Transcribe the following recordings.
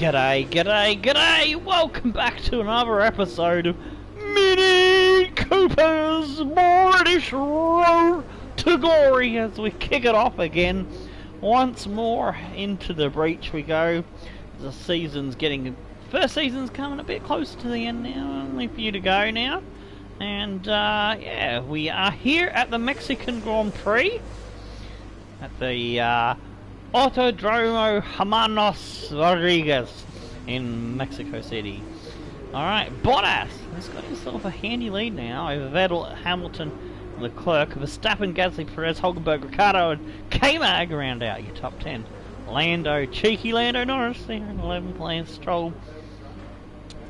G'day, g'day, g'day! Welcome back to another episode of Minnie Cooper's British Road to Glory as we kick it off again. Once more into the breach we go. The first season's coming a bit closer to the end now, only a few to go now. And yeah, we are here at the Mexican Grand Prix at the Autodromo Hermanos Rodriguez in Mexico City. Alright, Bottas has got himself a handy lead now over Vettel, Hamilton, Leclerc, Verstappen, Gasly, Perez, Hulkenberg, Ricciardo, and K-Mag round out your top 10. Cheeky Lando Norris there in 11th, Lance Stroll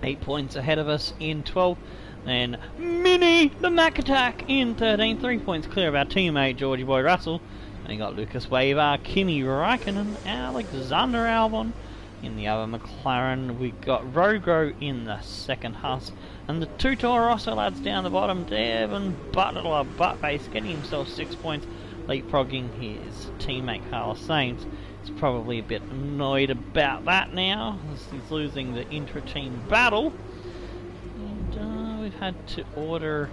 8 points ahead of us in 12th. Then Minnie, the Mac Attack, in 13th, 3 points clear of our teammate Georgie Boy Russell. And you got Lucas Weber, Kimi Räikkönen, Alexander Albon in the other McLaren. We got Rogo in the second Haas, and the two Toro Rosso lads down the bottom. Devon Butler, Buttface, getting himself 6 points, leapfrogging his teammate Carlos Sainz. He's probably a bit annoyed about that now, as he's losing the intra-team battle. And we've had to order.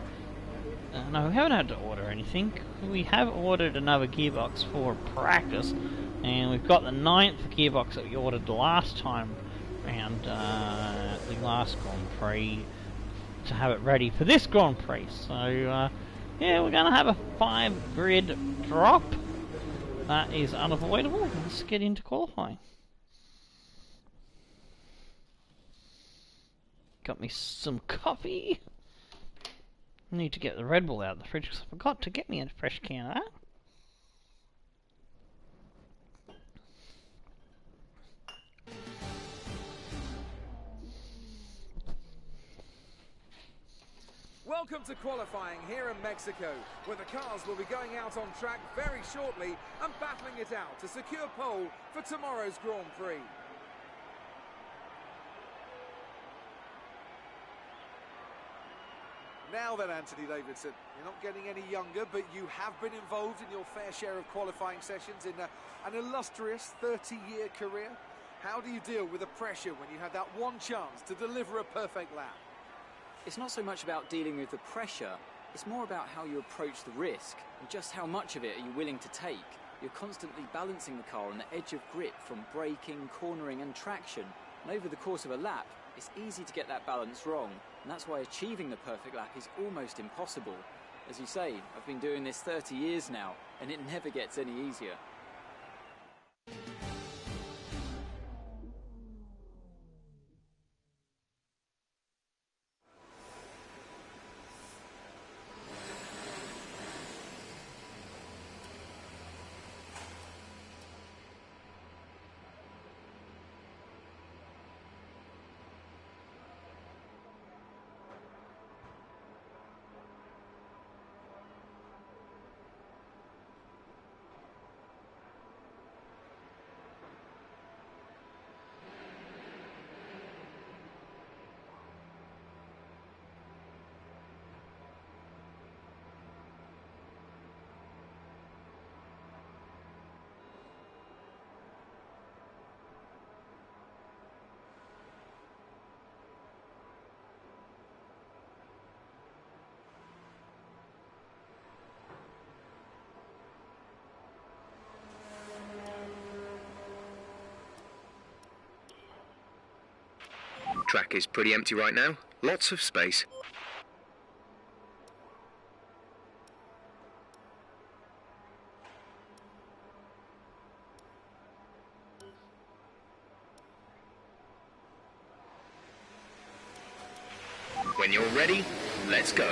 No, we haven't had to order anything. We have ordered another gearbox for practice, and we've got the 9th gearbox that we ordered the last time around the last Grand Prix to have it ready for this Grand Prix. So yeah, we're going to have a 5 grid drop. That is unavoidable. Let's get into qualifying. Got me some coffee. Need to get the Red Bull out of the fridge because I forgot to get me a fresh can of that. Welcome to qualifying here in Mexico, where the cars will be going out on track very shortly and battling it out to secure pole for tomorrow's Grand Prix. Now then, Anthony Davidson, you're not getting any younger, but you have been involved in your fair share of qualifying sessions in an illustrious 30-year career. How do you deal with the pressure when you have that one chance to deliver a perfect lap? It's not so much about dealing with the pressure, it's more about how you approach the risk and just how much of it are you willing to take. You're constantly balancing the car on the edge of grip from braking, cornering and traction, and over the course of a lap, it's easy to get that balance wrong, and that's why achieving the perfect lap is almost impossible. As you say, I've been doing this 30 years now, and it never gets any easier. Track is pretty empty right now. Lots of space. When you're ready, let's go.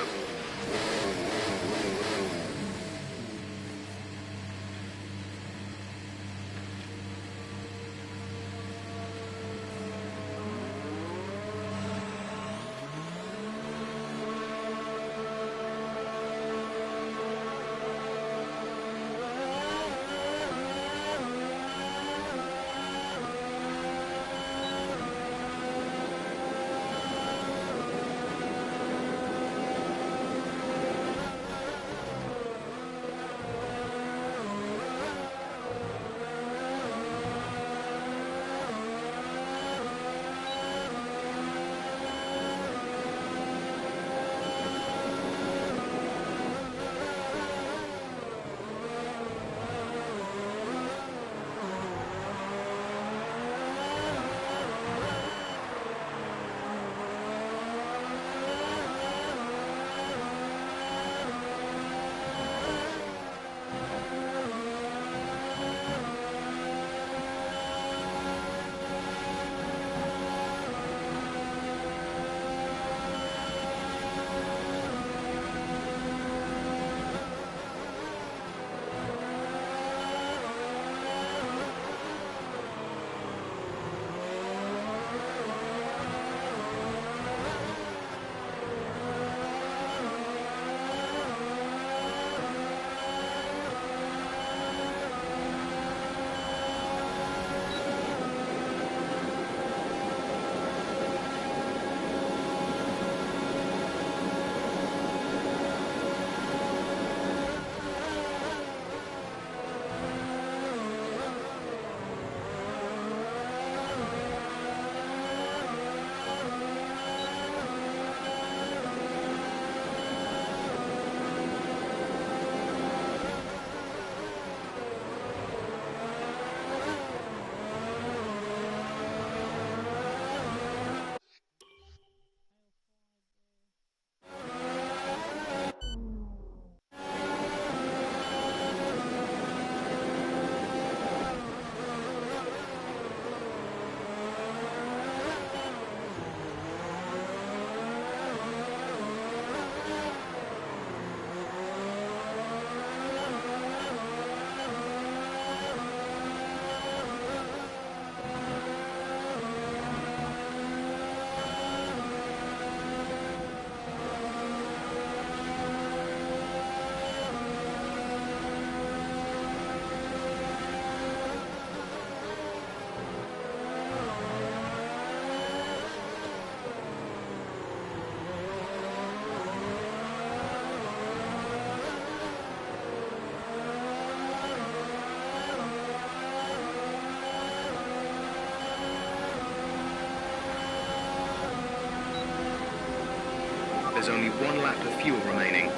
there's only one lap of fuel remaining.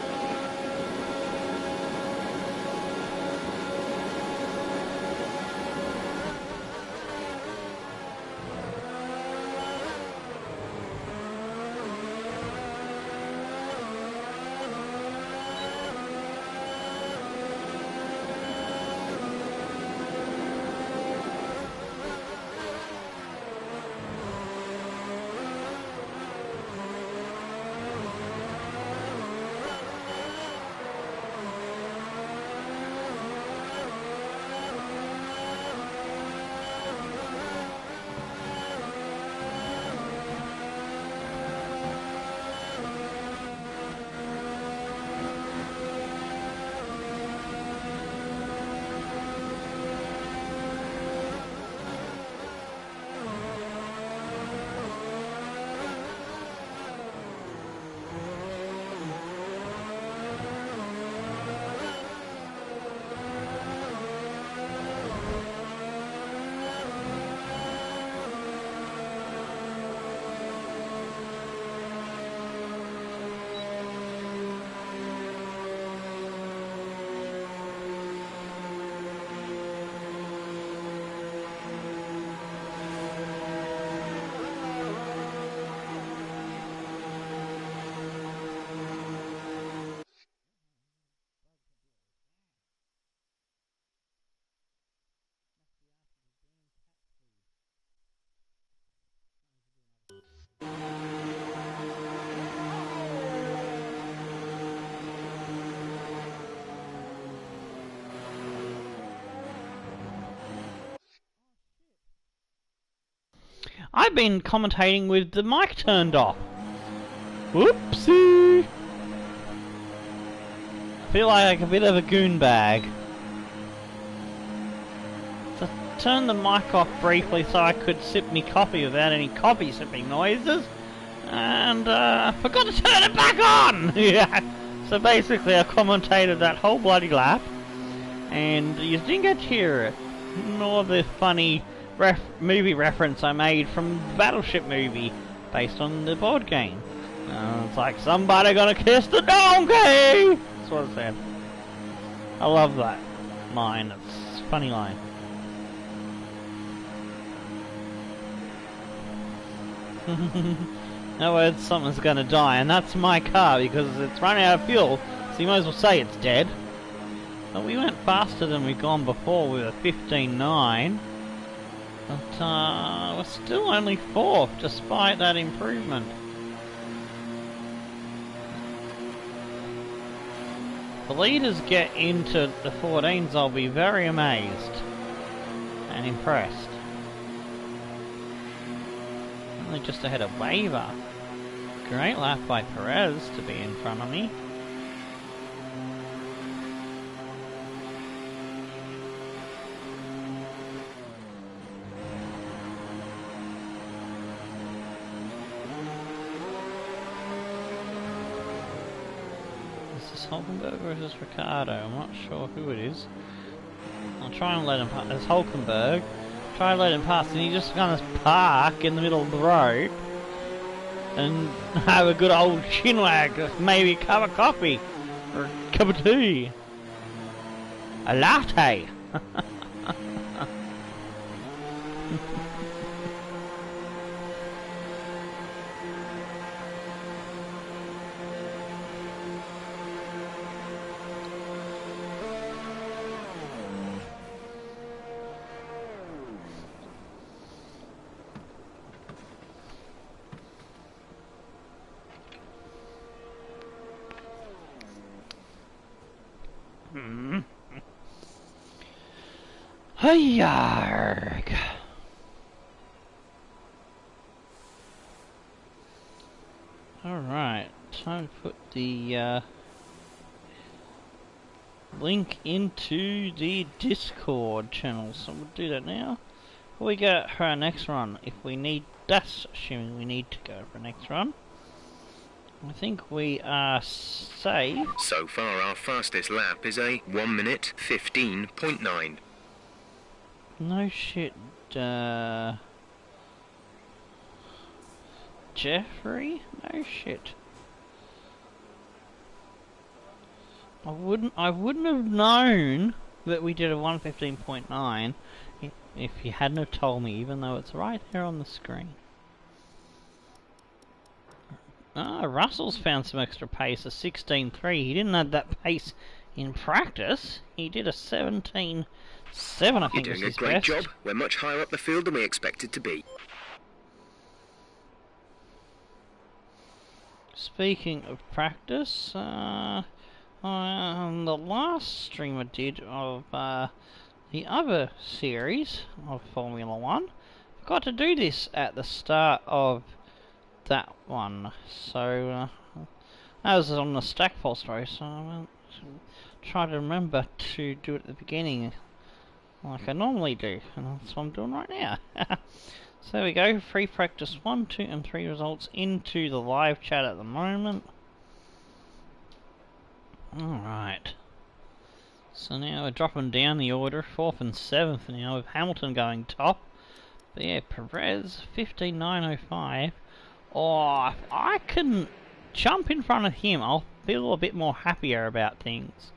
I've been commentating with the mic turned off. Whoopsie! I feel like a bit of a goon bag. So turn the mic off briefly so I could sip me coffee without any coffee sipping noises. And forgot to turn it back on! Yeah. So basically I commentated that whole bloody lap. And you didn't get to hear it. Nor the funny movie reference I made from the Battleship movie based on the board game. It's like, somebody gonna kiss the donkey! That's what it said. I love that line. It's a funny line. In other words, something's gonna die, and that's my car because it's running out of fuel, so you might as well say it's dead. But we went faster than we've gone before with a 15.9. But we're still only 4th despite that improvement. If the leaders get into the 14s, I'll be very amazed and impressed. Only just ahead of Waver. Great lap by Perez to be in front of me. Hulkenberg versus Ricardo. I'm not sure who it is. I'll try and let him pass. There's Hulkenberg. Try and let him pass, and he just kind of park in the middle of the road and have a good old chinwag, maybe a cup of coffee or a cup of tea, a latte. Yarg. Alright, time to put the link into the Discord channel, so we'll do that now. Before we go for our next run, if we need, that's assuming we need to go for our next run. I think we are safe. So far our fastest lap is a 1 minute 15.9. No shit, Jeffrey? No shit. I wouldn't have known that we did a 1:15.9 if you hadn't have told me, even though it's right there on the screen. Ah, Russell's found some extra pace, a 16.3. He didn't have that pace in practice. He did a 17.7, I think was his best. You're doing a great job. We're much higher up the field than we expected to be. Speaking of practice, the last stream I did of the other series of Formula 1, I got to do this at the start of that one, so that was on the stack pulse race, so I try to remember to do it at the beginning like I normally do, and that's what I'm doing right now. So there we go, free practice 1, 2 and 3 results into the live chat at the moment. Alright, so now we're dropping down the order, 4th and 7th now, with Hamilton going top. But yeah, Perez, 15.905. Oh, if I can jump in front of him, I'll feel a bit more happier about things.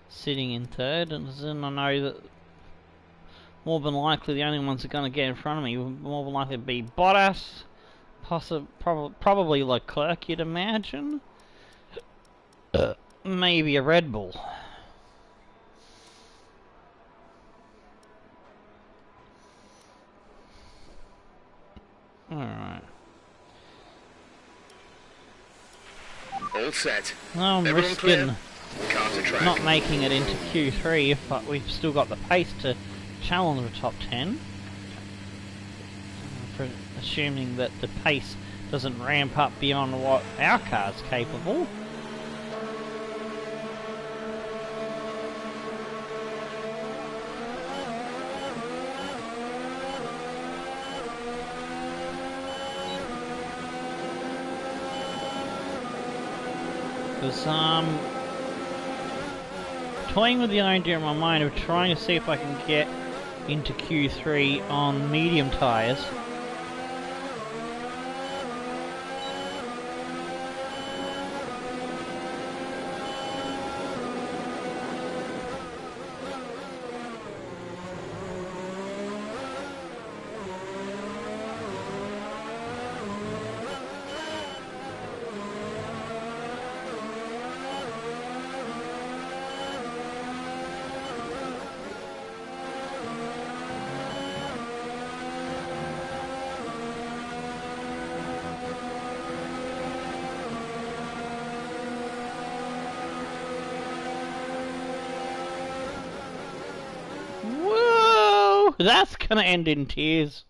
Sitting in 3rd, and then I know that more than likely the only ones that are going to get in front of me will more than likely be Bottas, probably Leclerc, you'd imagine. Maybe a Red Bull. Alright. All set. Now I'm Everyone risking Car to track. not making it into Q3, but we've still got the pace to challenge the top 10. For assuming that the pace doesn't ramp up beyond what our car's capable. Because toying with the idea in my mind of trying to see if I can get into Q3 on medium tyres. That's gonna end in tears.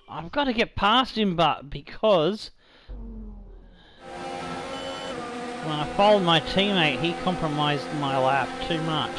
I've got to get past him, but because when I followed my teammate, he compromised my lap too much.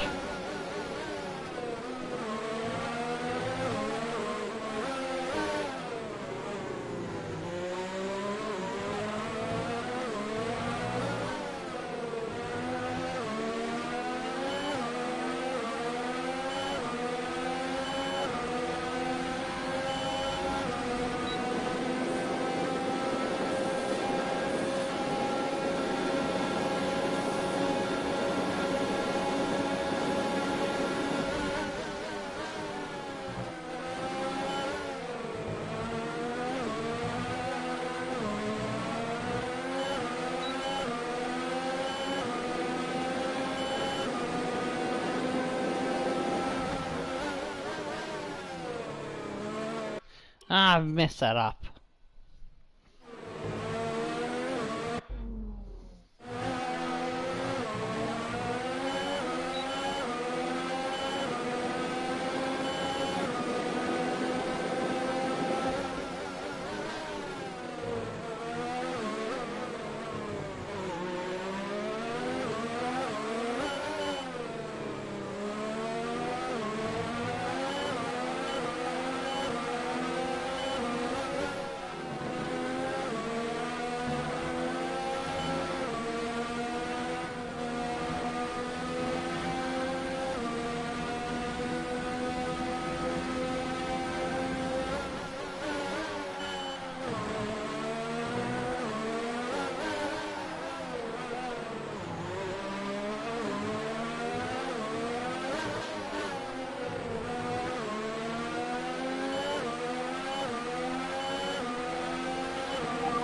Ah, I've messed that up.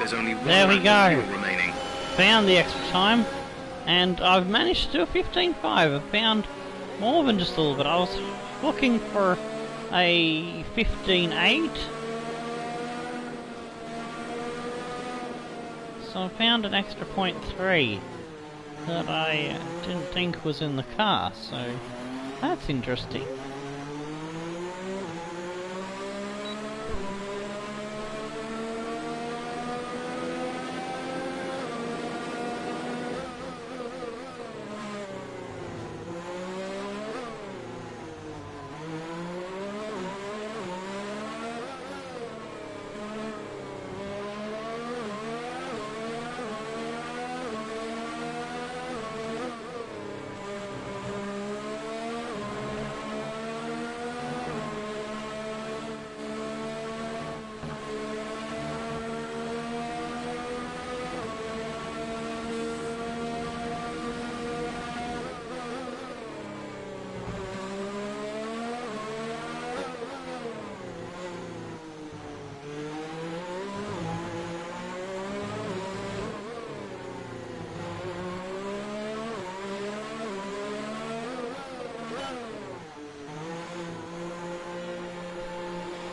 There's only one There we lap of go. fuel remaining. Found the extra time, and I've managed to do a 15.5. I've found more than just a little bit. I was looking for a 15.8. So I found an extra 0.3 that I didn't think was in the car, so that's interesting.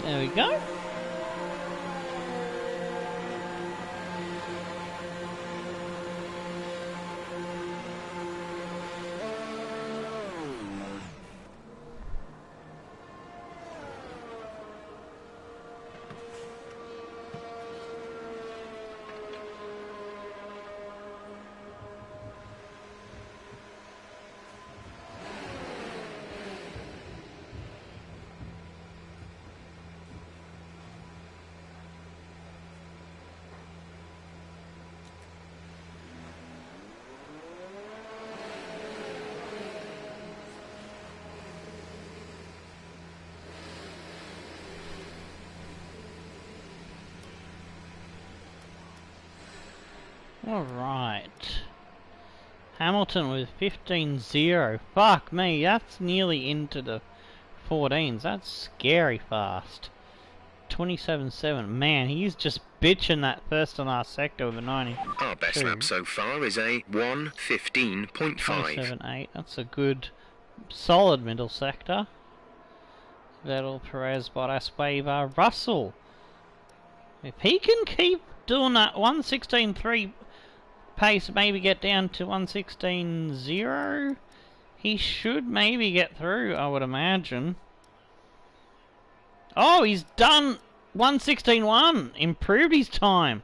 There we go. Alright. Hamilton with 15.0. Fuck me, that's nearly into the 14s. That's scary fast. 27.7. Man, he's just bitching that first and last sector with a 90. Our best lap so far is a 1:15.5. 27.8. That's a good, solid middle sector. Vettel, Perez, Bottas, Weber, Russell. If he can keep doing that 1:16.3 pace, maybe get down to 1:16.0, he should maybe get through, I would imagine. Oh, he's done 1:16.1, improved his time.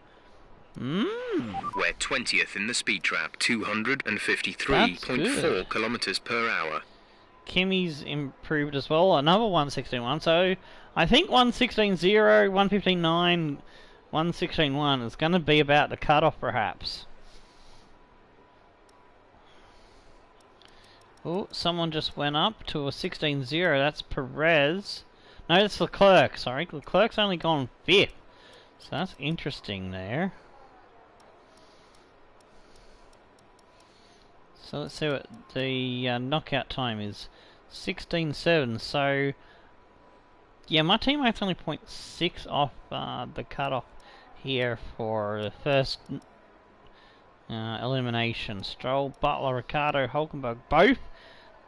We're 20th in the speed trap, 253.4 kilometers per hour. Kimmy's improved as well, another 1:16.1, so I think 1:16.0, 1:15.9, 1:16.1 is going to be about the cutoff perhaps. Oh, someone just went up to a 16.0, that's Perez. No, that's Leclerc, sorry. Leclerc's only gone 5th. So that's interesting there. So let's see what the knockout time is. 16.7, so... yeah, my teammate's only 0.6 off the cutoff here for the first elimination. Stroll, Butler, Ricciardo, Hulkenberg, both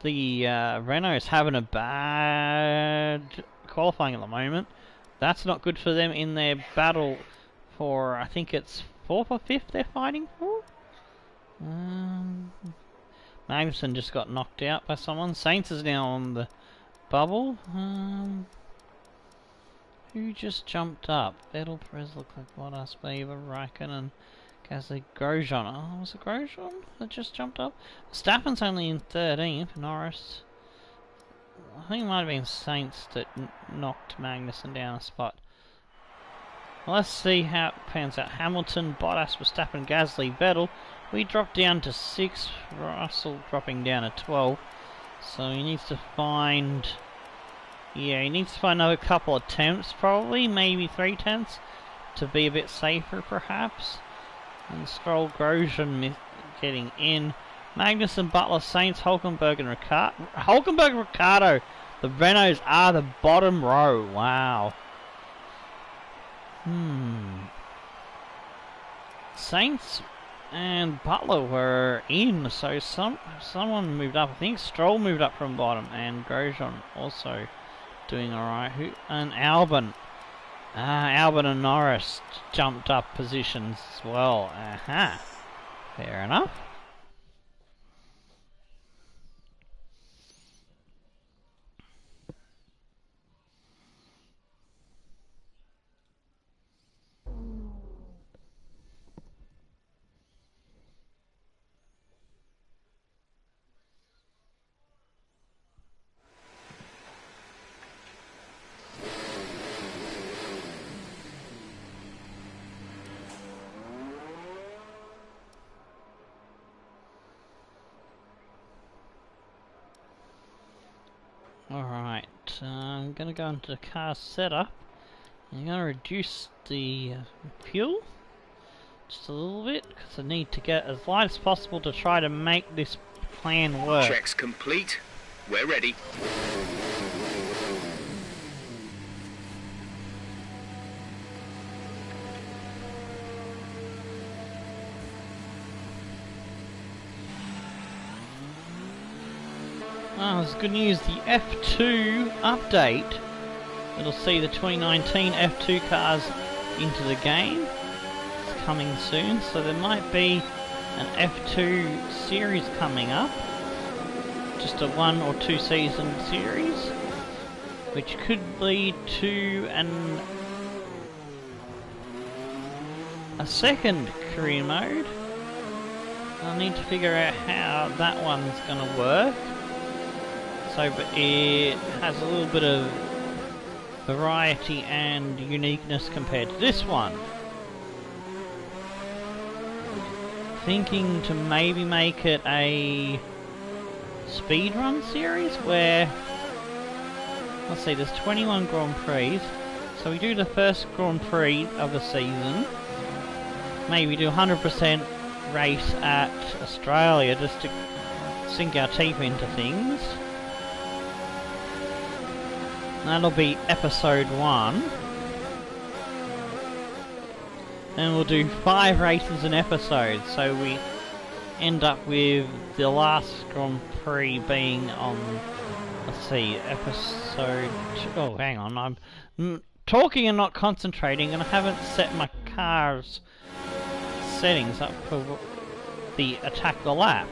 the Renault's having a bad qualifying at the moment. That's not good for them in their battle for, I think it's 4th or 5th they're fighting for? Magnussen just got knocked out by someone. Sainz is now on the bubble. Who just jumped up? Vettel, Perez, Leclerc, Bottas, Weber, Raikkonen, Gasly, Grosjean. Oh, was it Grosjean that just jumped up? Verstappen's only in 13th. Norris. I think it might have been Sainz that knocked Magnussen down a spot. Well, let's see how it pans out. Hamilton, Bottas, Verstappen, Gasly, Vettel. We dropped down to 6. Russell dropping down to 12. So he needs to find... yeah, he needs to find another couple of attempts probably. Maybe 3 attempts to be a bit safer perhaps. And Stroll, Grosjean getting in. Magnussen, Butler, Sainz, Hulkenberg and Ricciardo. Hulkenberg and Ricciardo. The Renaults are the bottom row. Wow. Saints and Butler were in, so someone moved up. I think Stroll moved up from bottom, and Grosjean also doing alright. And Albon and Norris jumped up positions as well. Aha, fair enough. Alright, I'm going to go into the car setup. I'm going to reduce the fuel just a little bit, because I need to get as light as possible to try to make this plan work. Checks complete. We're ready. Oh, it's good news. The F2 update, it'll see the 2019 F2 cars into the game. It's coming soon, so there might be an F2 series coming up. Just a 1 or 2 season series, which could lead to a second career mode. I'll need to figure out how that one's going to work. So, but it has a little bit of variety and uniqueness compared to this one. Thinking to maybe make it a speedrun series where, let's see, there's 21 Grand Prix, so we do the first Grand Prix of the season, maybe do 100% race at Australia just to sink our teeth into things. That'll be episode 1. Then we'll do 5 races an episode, so we end up with the last Grand Prix being on, let's see, episode 2. Oh, hang on, I'm talking and not concentrating, and I haven't set my car's settings up for the attack the lap.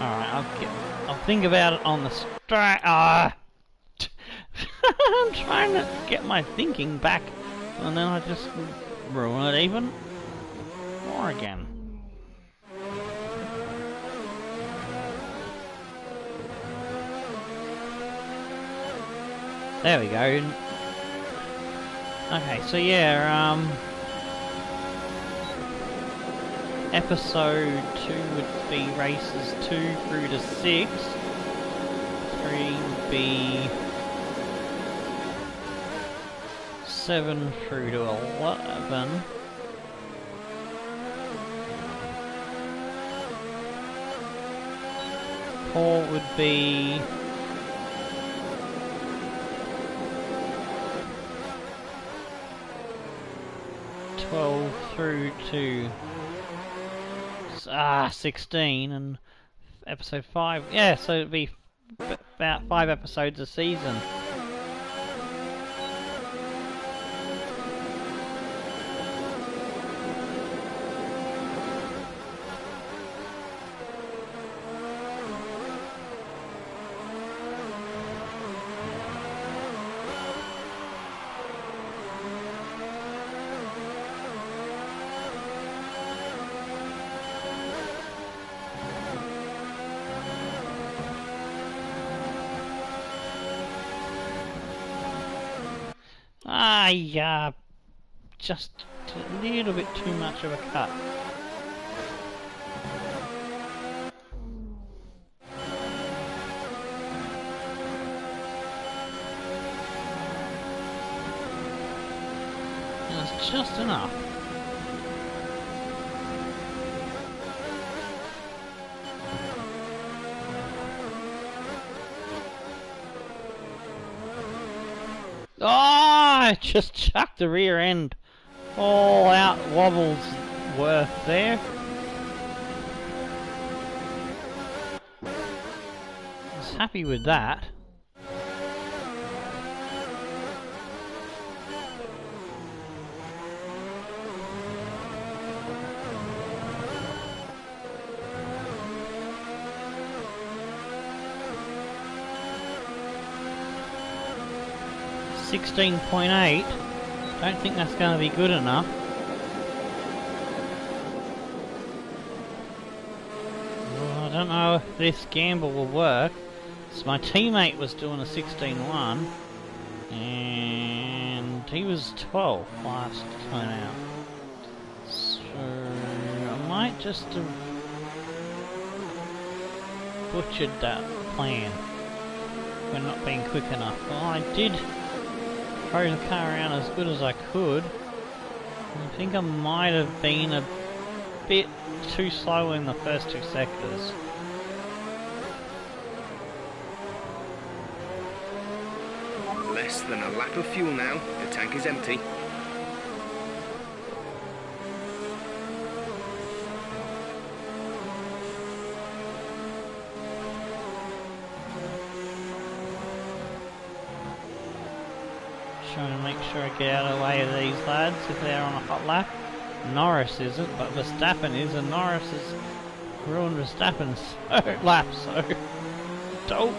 Alright, I'll think about it on the straight. I'm trying to get my thinking back, and then I just ruin it even more again. There we go. Okay, so yeah, episode 2 would be races 2 through to 6. 3 would be 7 through to 11. Four would be 12 through to 16, and episode 5, yeah, so it'd be about 5 episodes a season. Just a little bit too much of a cut. That's just enough. just chucked the rear end all out, wobbles worth there. I was happy with that. .8. Don't think that's going to be good enough. Well, I don't know if this gamble will work. So my teammate was doing a 16.1 and he was 12 last time out. So I might just have butchered that plan. We're not being quick enough. Well, I did throw the car around as good as I could. I think I might have been a bit too slow in the first 2 sectors. Less than a lap of fuel now. The tank is empty. Trying to make sure I get out of the way of these lads if they're on a hot lap. Norris isn't, but Verstappen is, and Norris has ruined Verstappen's lap, so don't.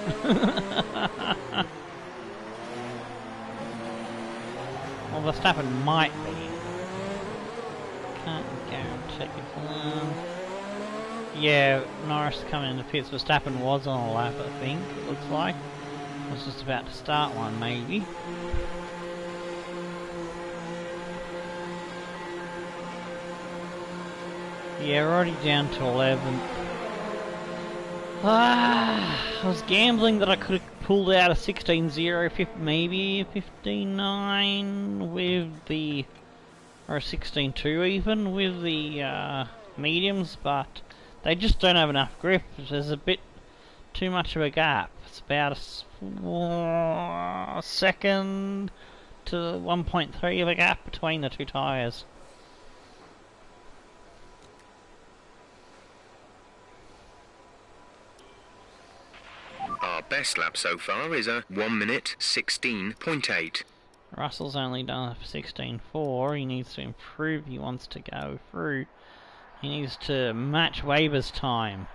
Well, Verstappen might be. Can't guarantee. Yeah, Norris coming in the pits. Verstappen was on a lap, I think, it looks like. I was just about to start one, maybe. Yeah, we're already down to 11. I was gambling that I could have pulled out a 16.0, maybe a 15.9 with the, or a 16.2 even with the mediums, but they just don't have enough grip. There's a bit too much of a gap. It's about a second to 1.3 of a gap between the 2 tyres. Our best lap so far is a 1 minute 16.8. Russell's only done a 16.4. He needs to improve. He wants to go through. He needs to match Weber's time.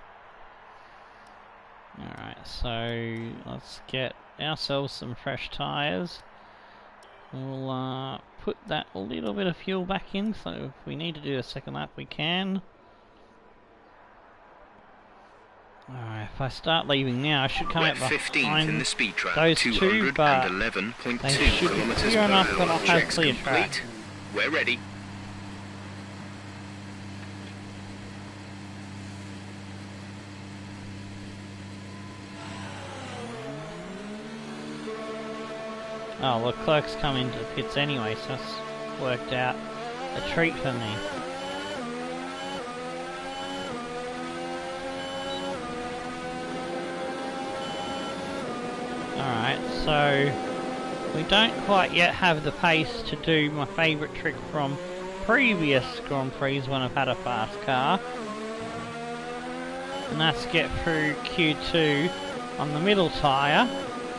Alright, so let's get ourselves some fresh tyres. We'll put that little bit of fuel back in, so if we need to do a second lap we can. Alright, if I start leaving now, I should come out behind in the speed trap, those 2, but 211.2 they should be kilometers clear per enough hour. that I'll have Checks clear complete. track. We're ready. Oh, well, Clerk's come into the pits anyway, so that's worked out a treat for me. Alright, so we don't quite yet have the pace to do my favourite trick from previous Grand Prix when I've had a fast car. And that's get through Q2 on the middle tyre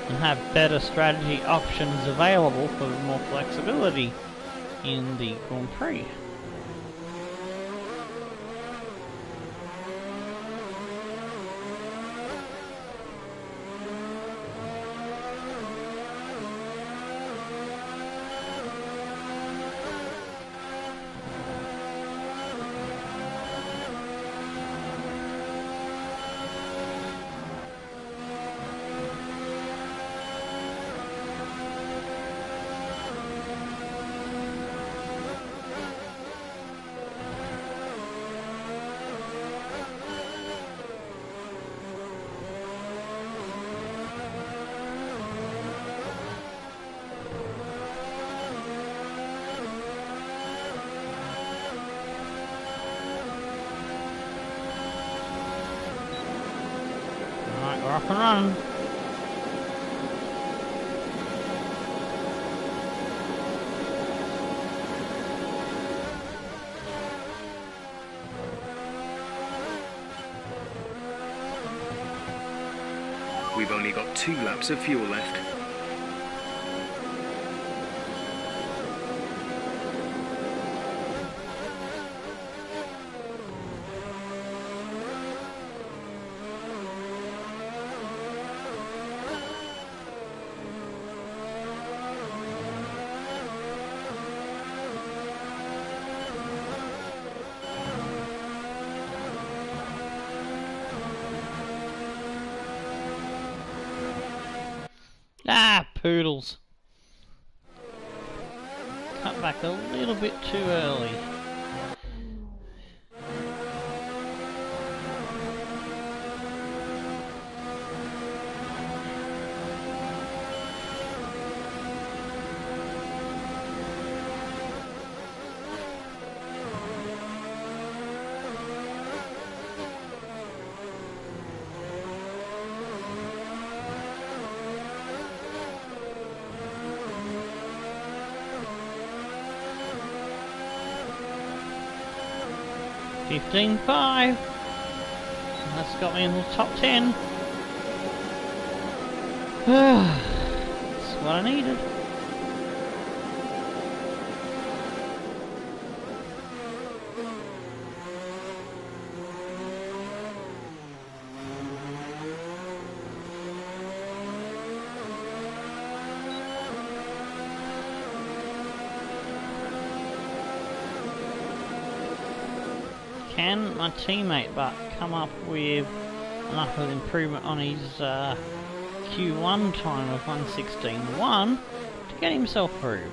and have better strategy options available for more flexibility in the Grand Prix. Rock and run. We've only got 2 laps of fuel left. Ah, poodles. Cut back a little bit too early. $15.5. That's got me in the top 10. That's what I needed. Can my teammate but come up with enough of improvement on his Q1 time of 1:16.1 to get himself through?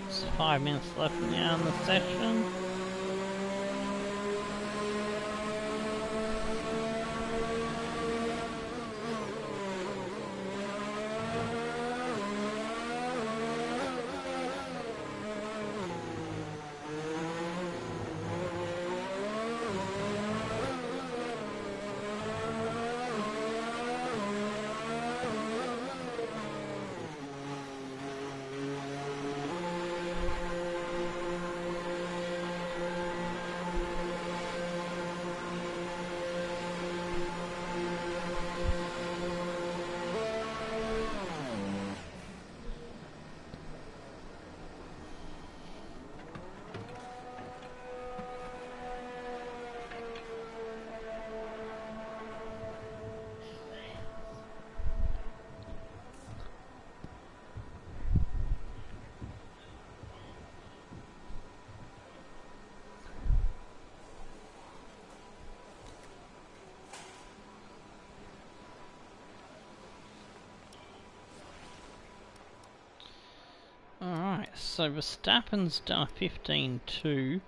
It's 5 minutes left now in the session. Alright, so Verstappen's done a 15.2,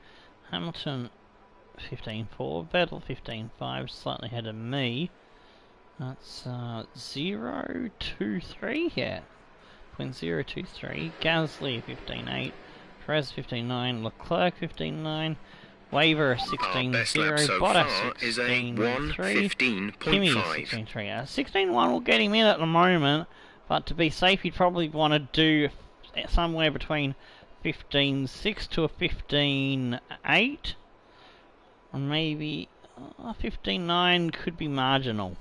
Hamilton 15.4, Vettel 15.5, slightly ahead of me. That's 0.23, yeah, 0.023, Gasly 15.8, Perez 15.9, Leclerc 15.9, Waver 16.0, so Bottas 16.3, Kimi 16.3. 16.1 will get him in at the moment, but to be safe he'd probably want to do somewhere between 15.6 to a 15.8, or maybe 15.9 could be marginal.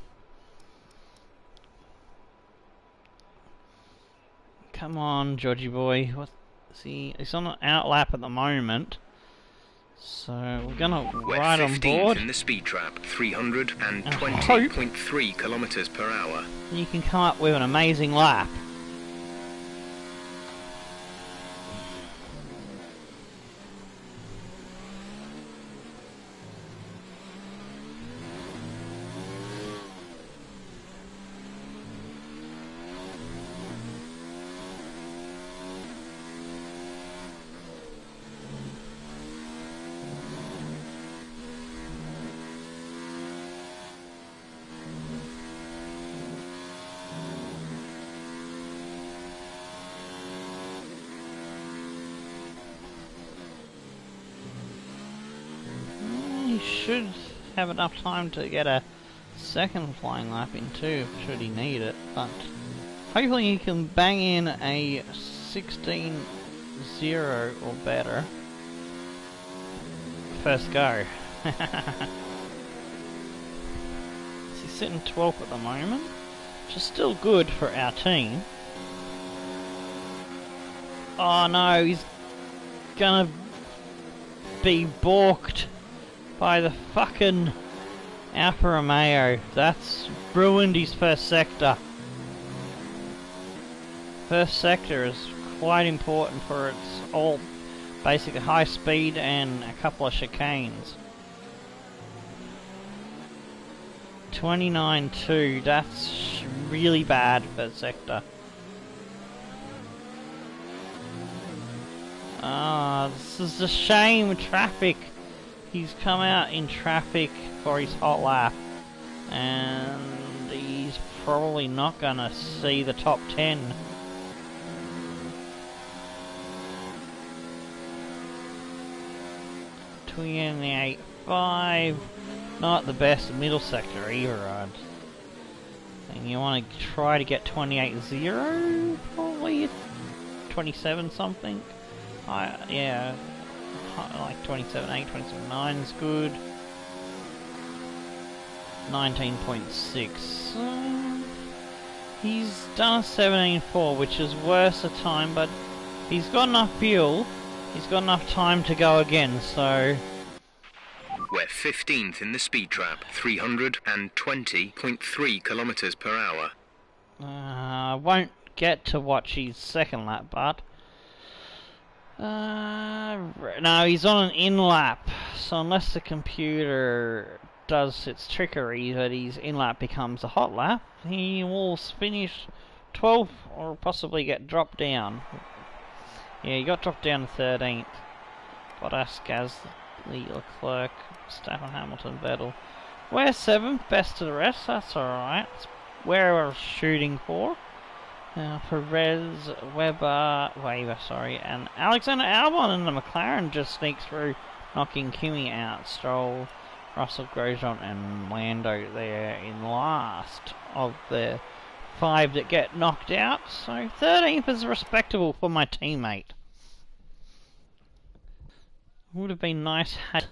Come on, Georgie boy. What? See, he's on an outlap at the moment, so we're gonna ride on board. In the speed trap, 320.3 kilometers per hour. You can come up with an amazing lap. Should have enough time to get a second flying lap in too, should he need it, but Hopefully he can bang in a 16-0 or better. First go. He's sitting 12th at the moment, which is still good for our team. Oh no, he's gonna be balked by the fucking Alfa Romeo. That's ruined his first sector. First sector is quite important for its all basically high speed and a couple of chicanes. 29.2, that's really bad first sector. Ah, this is a shame, traffic. He's come out in traffic for his hot lap, and he's probably not gonna see the top 10. Twin the 8.5, not the best middle sector either. And you want to try to get 28.0, probably 27 something. Yeah, like 27.8, 27.9 is good. 19.6. He's done a 17.4, which is worse a time, but he's got enough fuel. He's got enough time to go again, so... We're 15th in the speed trap, 320.3 kilometers per hour. I won't get to watch his second lap, but... no, he's on an in-lap, so unless the computer does its trickery that his in-lap becomes a hot lap, he will finish 12th or possibly get dropped down. Yeah, he got dropped down to 13th. Bottas, Gasly, Leclerc, Verstappen, Hamilton, Vettel. We're 7th, best to the rest, that's alright. That's where I was shooting for. Perez, Weber, and Alexander Albon in the McLaren just sneaks through, knocking Kimi out. Stroll, Russell, Grosjean and Lando there in last of the 5 that get knocked out. So 13th is respectable for my teammate. Would have been nice had...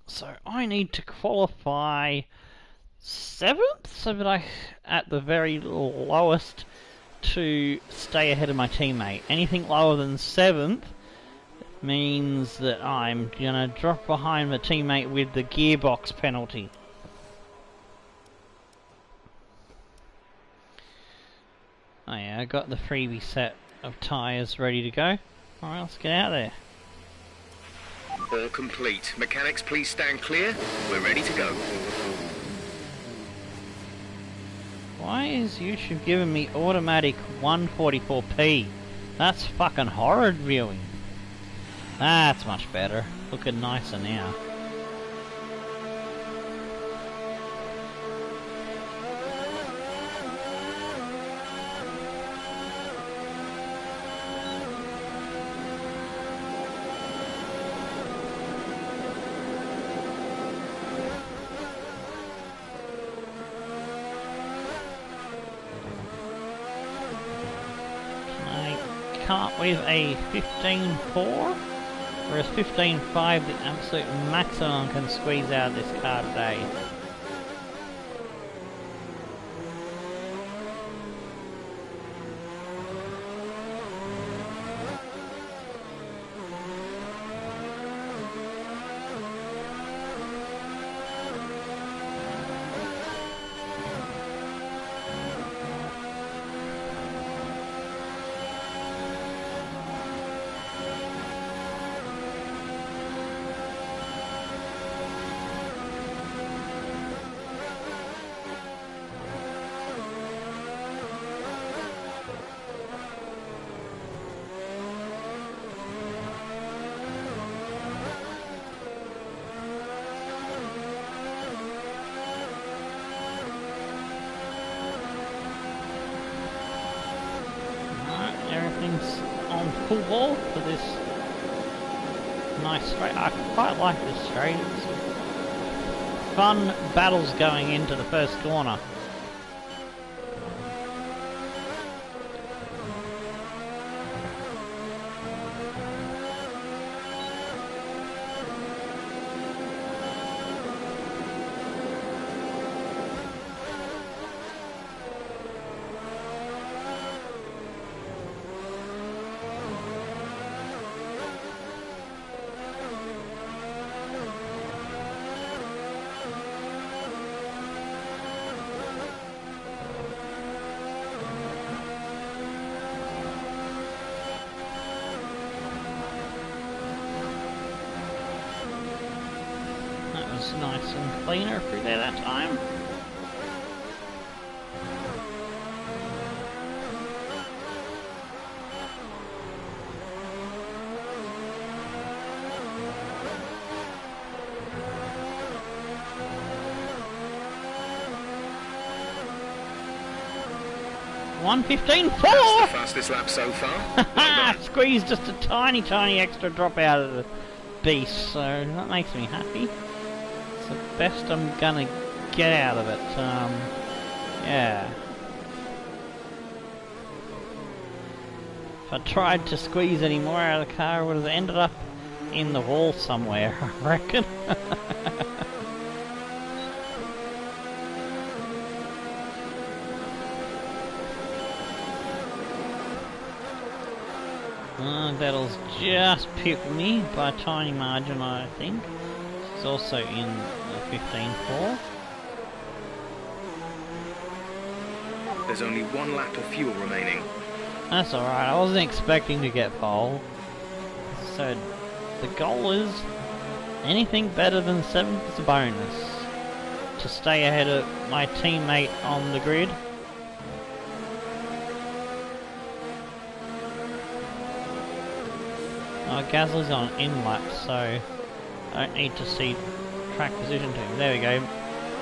So I need to qualify 7th, so that I, at the very lowest, to stay ahead of my teammate. Anything lower than 7th means that I'm gonna drop behind my teammate with the gearbox penalty. Oh yeah, I got the freebie set of tyres ready to go. Alright, let's get out there. All complete. Mechanics, please stand clear. We're ready to go. Why is YouTube giving me automatic 144p? That's fucking horrid viewing. That's much better. Looking nicer now. Come up with a 15.4, whereas 15.5 the absolute maximum can squeeze out of this car today. Everything's on full ball for this nice straight. I quite like this straight. It's fun battles going into the first corner. Looks nice and cleaner through there that time. That's the fastest lap so far. Squeezed just a tiny extra drop out of the beast, so that makes me happy. It's the best I'm gonna get out of it. Yeah. If I tried to squeeze any more out of the car, I would have ended up in the wall somewhere, I reckon. Vettel's just pipped me by a tiny margin, I think. He's also in 15.4. There's only 1 lap of fuel remaining. That's alright, I wasn't expecting to get pole. So the goal is anything better than 7th is a bonus. To stay ahead of my teammate on the grid. Gasly's on in-lap, so I don't need to see track position to him. There we go.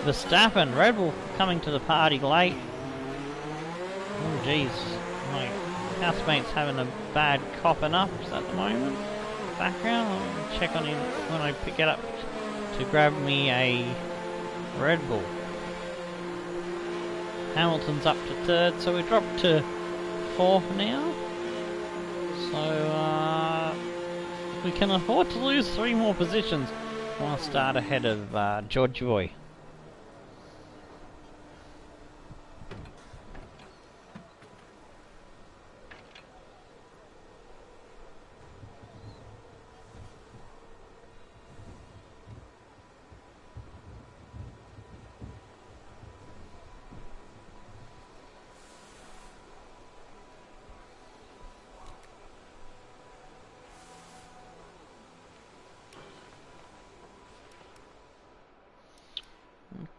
Verstappen, Red Bull coming to the party late. Oh jeez, my housemate's having a bad coughing up at the moment. Background, I'll check on him when I get up to grab me a Red Bull. Hamilton's up to 3rd, so we dropped to 4th now. So, we can afford to lose 3 more positions. I want to start ahead of George Boy.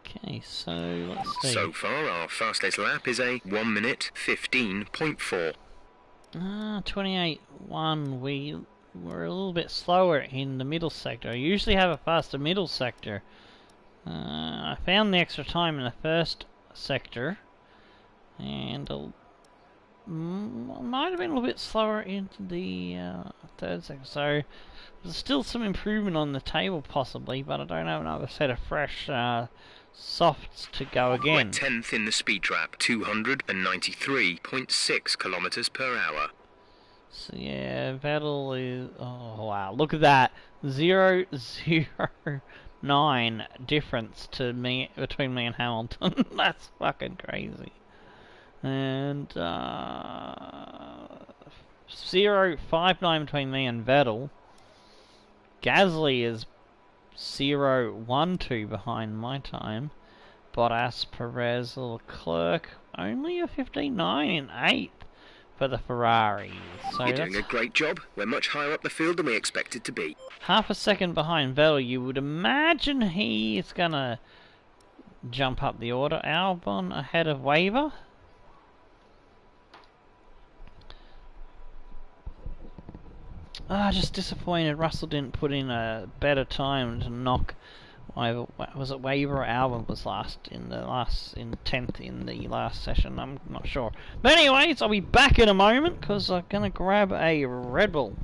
Okay, so let's see. So far, our fastest lap is a 1 minute 15.4. 28.1. We were a little bit slower in the middle sector. I usually have a faster middle sector. I found the extra time in the first sector, and might have been a little bit slower into the 3rd sector. So there's still some improvement on the table possibly, but I don't have another set of fresh softs to go again. We're 10th in the speed trap, 293.6 kilometers per hour. So yeah, Vettel is... oh wow, look at that. 0.009 difference to me between me and Hamilton. That's fucking crazy. And 0.59 between me and Vettel. Gasly is 0.12 behind my time. Bottas, Perez, Leclerc, only a 15.9 in 8th for the Ferrari. So you're doing a great job. We're much higher up the field than we expected to be. Half a second behind Vettel. You would imagine he is gonna jump up the order. Albon ahead of Weber. Just disappointed Russell didn't put in a better time to knock. Was it Weber or Albon was in 10th in the last session? I'm not sure. But anyways, I'll be back in a moment because I'm gonna grab a Red Bull.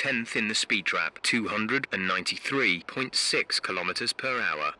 10th in the speed trap, 293.6 kilometers per hour.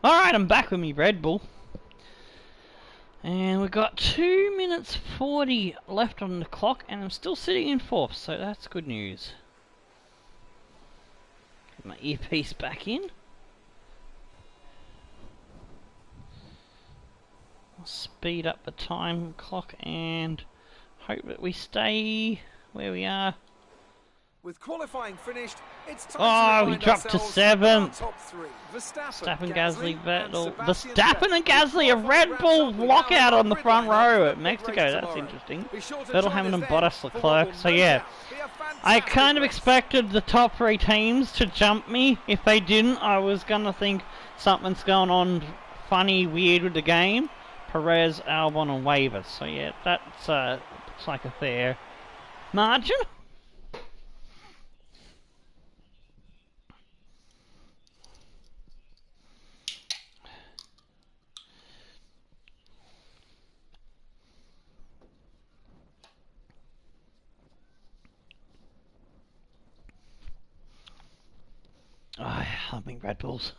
Alright, I'm back with me Red Bull. And we've got 2 minutes 40 left on the clock, and I'm still sitting in 4th, so that's good news. Get my earpiece back in. I'll speed up the time clock and hope that we stay where we are. With qualifying finished, it's time Oh, to we dropped to 7th. Top three. Verstappen, Gasly, Vettel. Verstappen and Gasly, a Red Bull lockout on the front row at Mexico. That's interesting. Vettel, Hamilton, and Bottas, Leclerc. So yeah, I kind of expected the top 3 teams to jump me. If they didn't, I was gonna think something's going on funny, weird with the game. Perez, Albon, and Waivers. So yeah, that's looks like a fair margin. Oh, I love Red Bulls.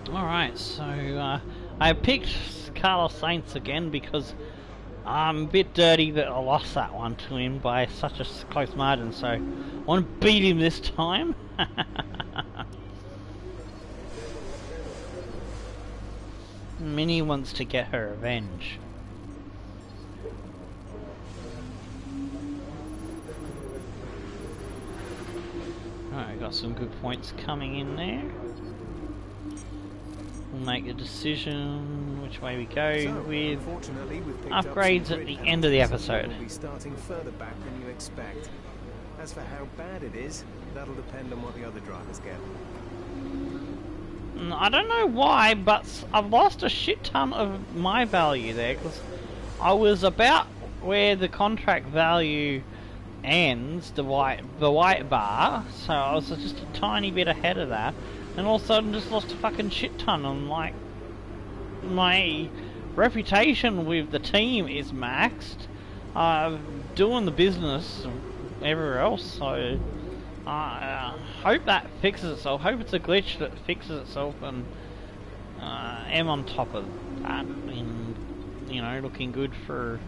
Alright, so I picked Carlos Sainz again because I'm a bit dirty that I lost that one to him by such a close margin, so I want to beat him this time. Minnie wants to get her revenge. Alright, got some good points coming in there. We'll make a decision which way we go with upgrades at the end of the episode. We'll be starting further back than you expect. As for how bad it is, that'll depend on what the other drivers get. I don't know why, but I've lost a shit ton of my value there, because I was about where the contract value ends, the white bar, so I was just a tiny bit ahead of that. And all of a sudden just lost a fucking shit ton, and like, my reputation with the team is maxed. Doing the business everywhere else, so I hope that fixes itself. Hope it's a glitch that fixes itself, and am on top of that, and you know, looking good for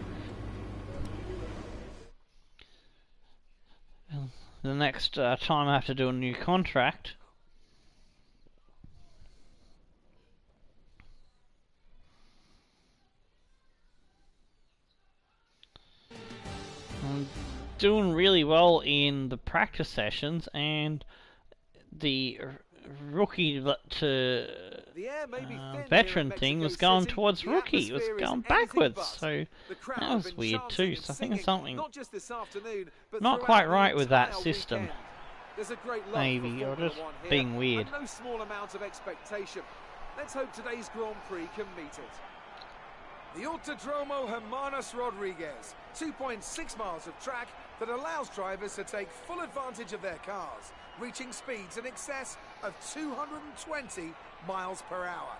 the next time I have to do a new contract. I'm doing really well in the practice sessions, and the rookie to veteran thing was going towards rookie. It was going backwards, so that was weird too. So I think there's something not quite right with that system. Maybe, or just being weird. No small amount of expectation. Let's hope today's Grand Prix can meet it. The Autodromo Hermanos Rodriguez, 2.6 miles of track, that allows drivers to take full advantage of their cars, reaching speeds in excess of 220 miles per hour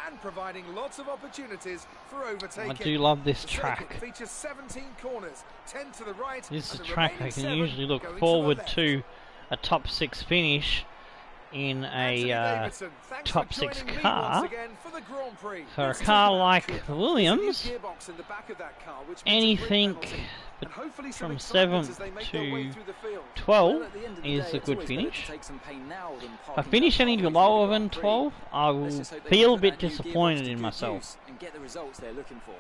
and providing lots of opportunities for overtaking. I do love this The track. circuit features 17 corners, 10 to the right. This is and a the track I remaining can 7 usually look going the forward left. to a top 6 finish in Anthony a Davidson, thanks top for 6 joining me car. once again for the Grand Prix. For a Let's talk car about like gearbox. the Williams, There's a new gearbox in the back of that car, which means a anything grid penalty, and hopefully some from excitement 7th as they make their way to through the field. 12 At the end of the is day, a it's good always better to finish. take some pain now than If I parking finish that any halfway lower through the than Grand Prix. 12, I Let's will just hope they feel a put bit that new gearbox disappointed to in good myself. use and get the results they're looking for.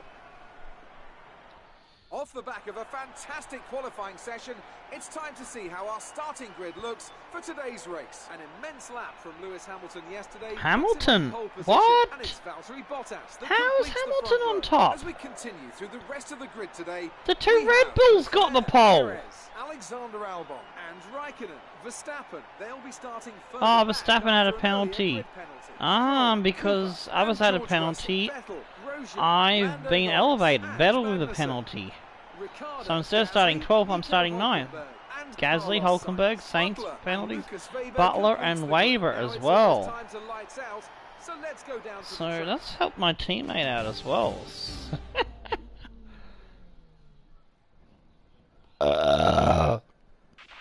Off the back of a fantastic qualifying session, it's time to see how our starting grid looks for today's race. An immense lap from Lewis Hamilton yesterday. Hamilton? Pole position, What? And it's Valtteri Bottas that How's completes the Hamilton front on row. top? As we continue through the rest of the grid today, The two we Red have Bulls got the Leclerc, pole. Perez, Alexander Albon and Raikkonen, Verstappen. They'll be starting further Oh, back Verstappen had a after an earlier penalty. grid penalty. Because Cooper others and had a George penalty. Russell, Vettel, Grosjean, I've Lando been Norris elevated. and Vettel with a Magnussen. penalty. Ricardo, So instead of starting Gasly, 12th, I'm Nico starting 9th. Hulkenberg, and Gasly, Carlos Hulkenberg, Sainz. Sainz Butler penalties, and Lucas Weber Butler completes and the Weber grid. Now as it's well. almost time to lights out, so let's go down to the So track. that's helped my teammate out as well.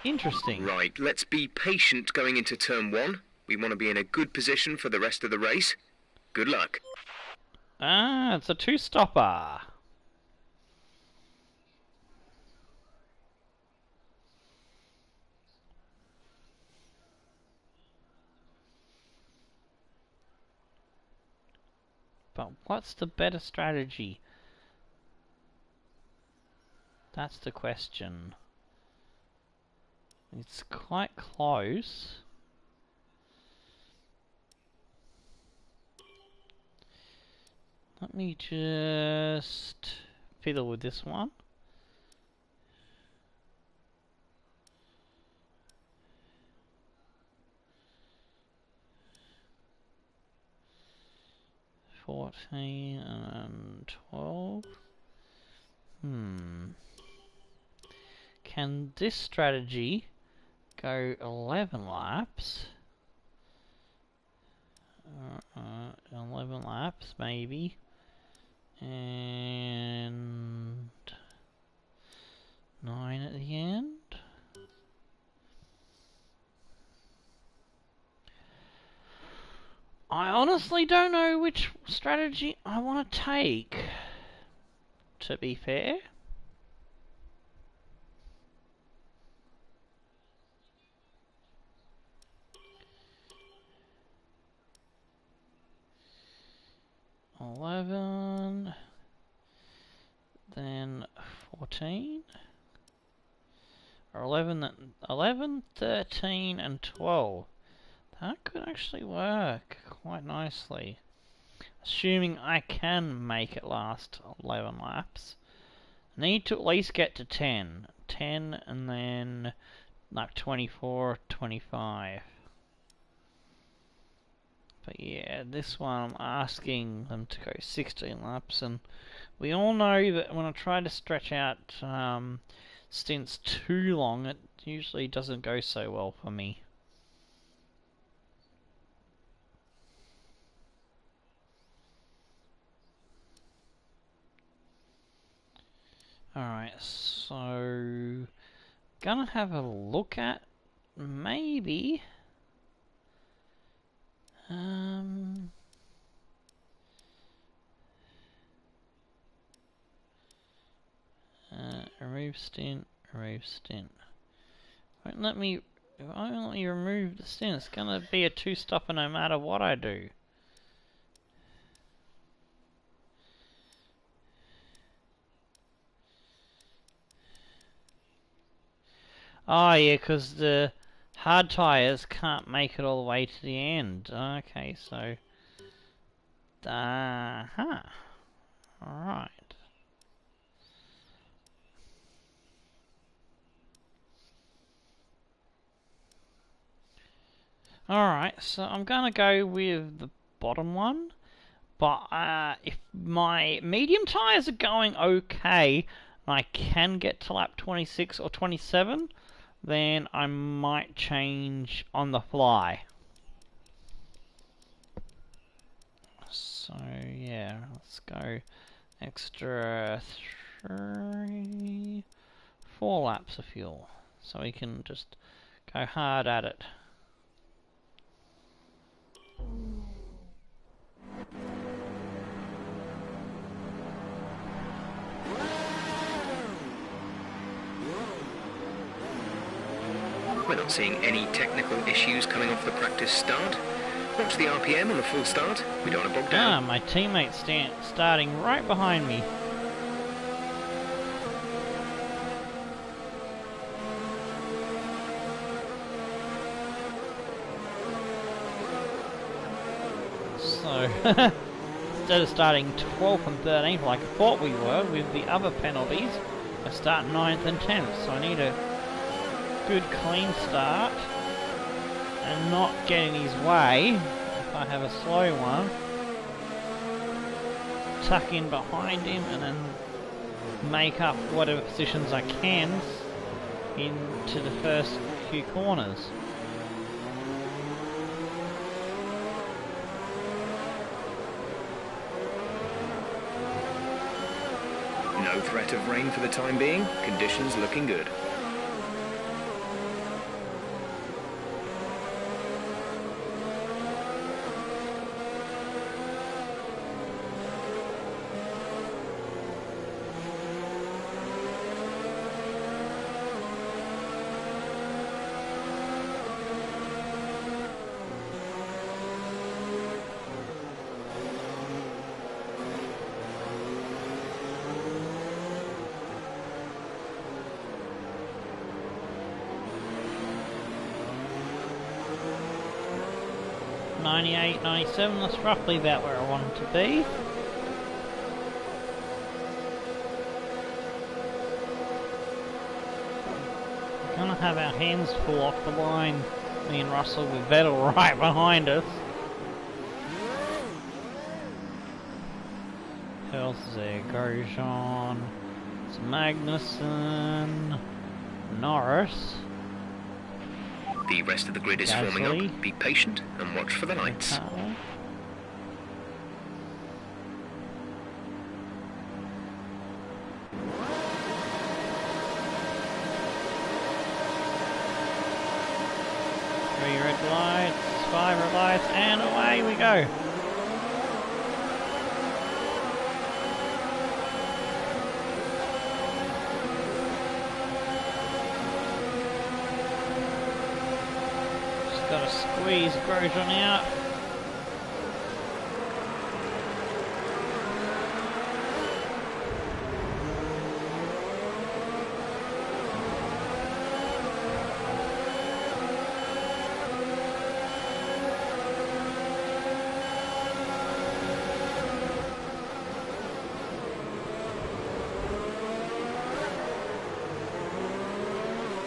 Interesting. Right, let's be patient going into turn 1. We want to be in a good position for the rest of the race. Good luck. Ah, it's a two-stopper. But what's the better strategy? That's the question. It's quite close. Let me just fiddle with this one. $14 and 12. Can this strategy go 11 laps? 11 laps, maybe. And 9 at the end. I honestly don't know which strategy I want to take, to be fair. $11, then 14, or 11, 13, and 12. That could actually work quite nicely. Assuming I can make it last 11 laps. Need to at least get to 10. 10 and then lap 24, 25. But yeah, this one I'm asking them to go 16 laps, and we all know that when I try to stretch out stints too long, it usually doesn't go so well for me. Alright, so gonna have a look at maybe remove stint, remove stint. Won't let me, if I won't let me remove the stint, it's gonna be a two-stopper no matter what I do. Oh yeah, because the hard tyres can't make it all the way to the end. Okay, so... Alright. Alright, so I'm gonna go with the bottom one. But if my medium tyres are going okay, I can get to lap 26 or 27, then I might change on the fly. So yeah, let's go extra 4 laps of fuel, so we can just go hard at it. We're not seeing any technical issues coming off the practice start. Watch the RPM on the full start. We don't want to bog down. My teammate's starting right behind me. So, instead of starting 12th and 13th like I thought we were with the other penalties, I start 9th and 10th. So I need a good clean start and not get in his way. If I have a slow one, tuck in behind him and then make up whatever positions I can into the first few corners. No threat of rain for the time being. Conditions looking good. '98, '97, that's roughly about where I want it to be. We're gonna have our hands full off the line, me and Russell with Vettel right behind us. Who else is there? Grosjean, it's Magnussen, Norris. The rest of the grid is forming up. Be patient and watch for the lights. Three red lights, 5 red lights, and away we go. Got to squeeze Grosjean out.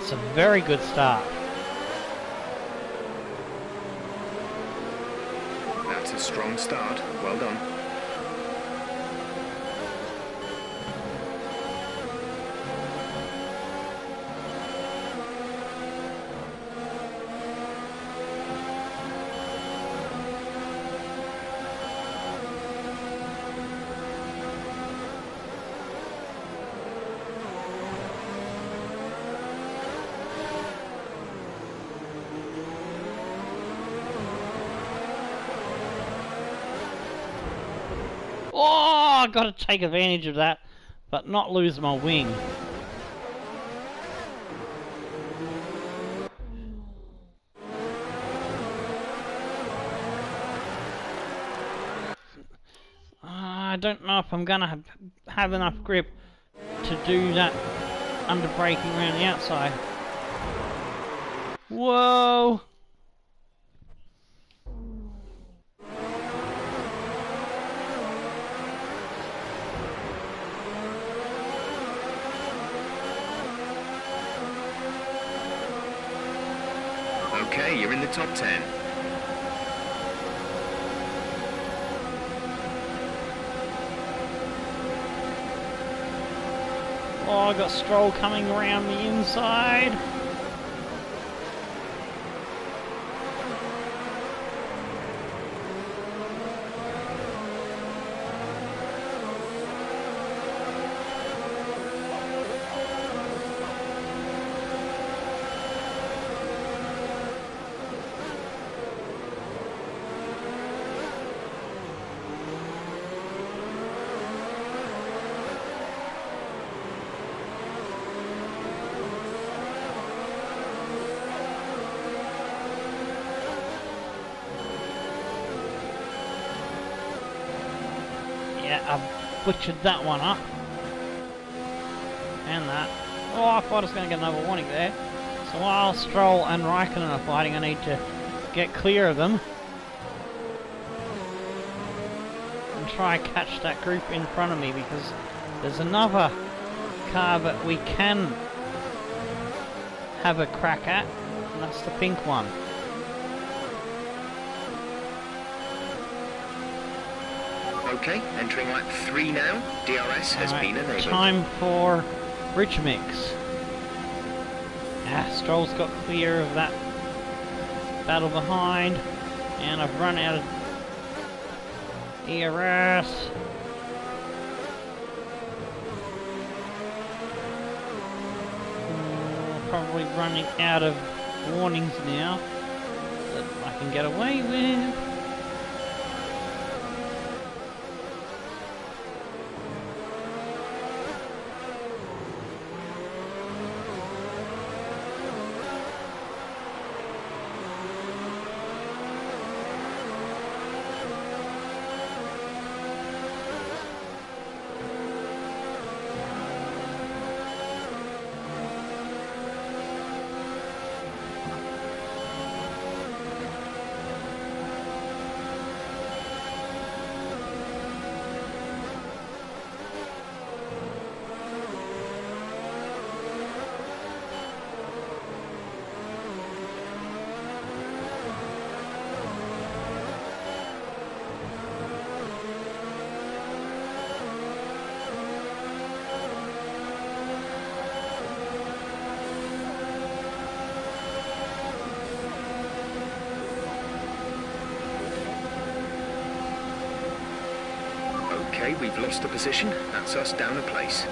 It's a very good start. That's a strong start. Well done. Oh, I've got to take advantage of that, but not lose my wing. I don't know if I'm going to have enough grip to do that under braking around the outside. Whoa! Okay, you're in the top 10. Oh, I got Stroll coming around the inside. Yeah, I've butchered that one up. And that. Oh, I thought I was going to get another warning there. So while Stroll and Raikkonen are fighting, I need to get clear of them. And try and catch that group in front of me, because there's another car that we can have a crack at, and that's the pink one. Okay, entering lap 3 now. DRS has been enabled. Time for Rich Mix. Stroll's got clear of that battle behind, and I've run out of ERS. Probably running out of warnings now that I can get away with. Okay, we've lost a position. That's us down a place.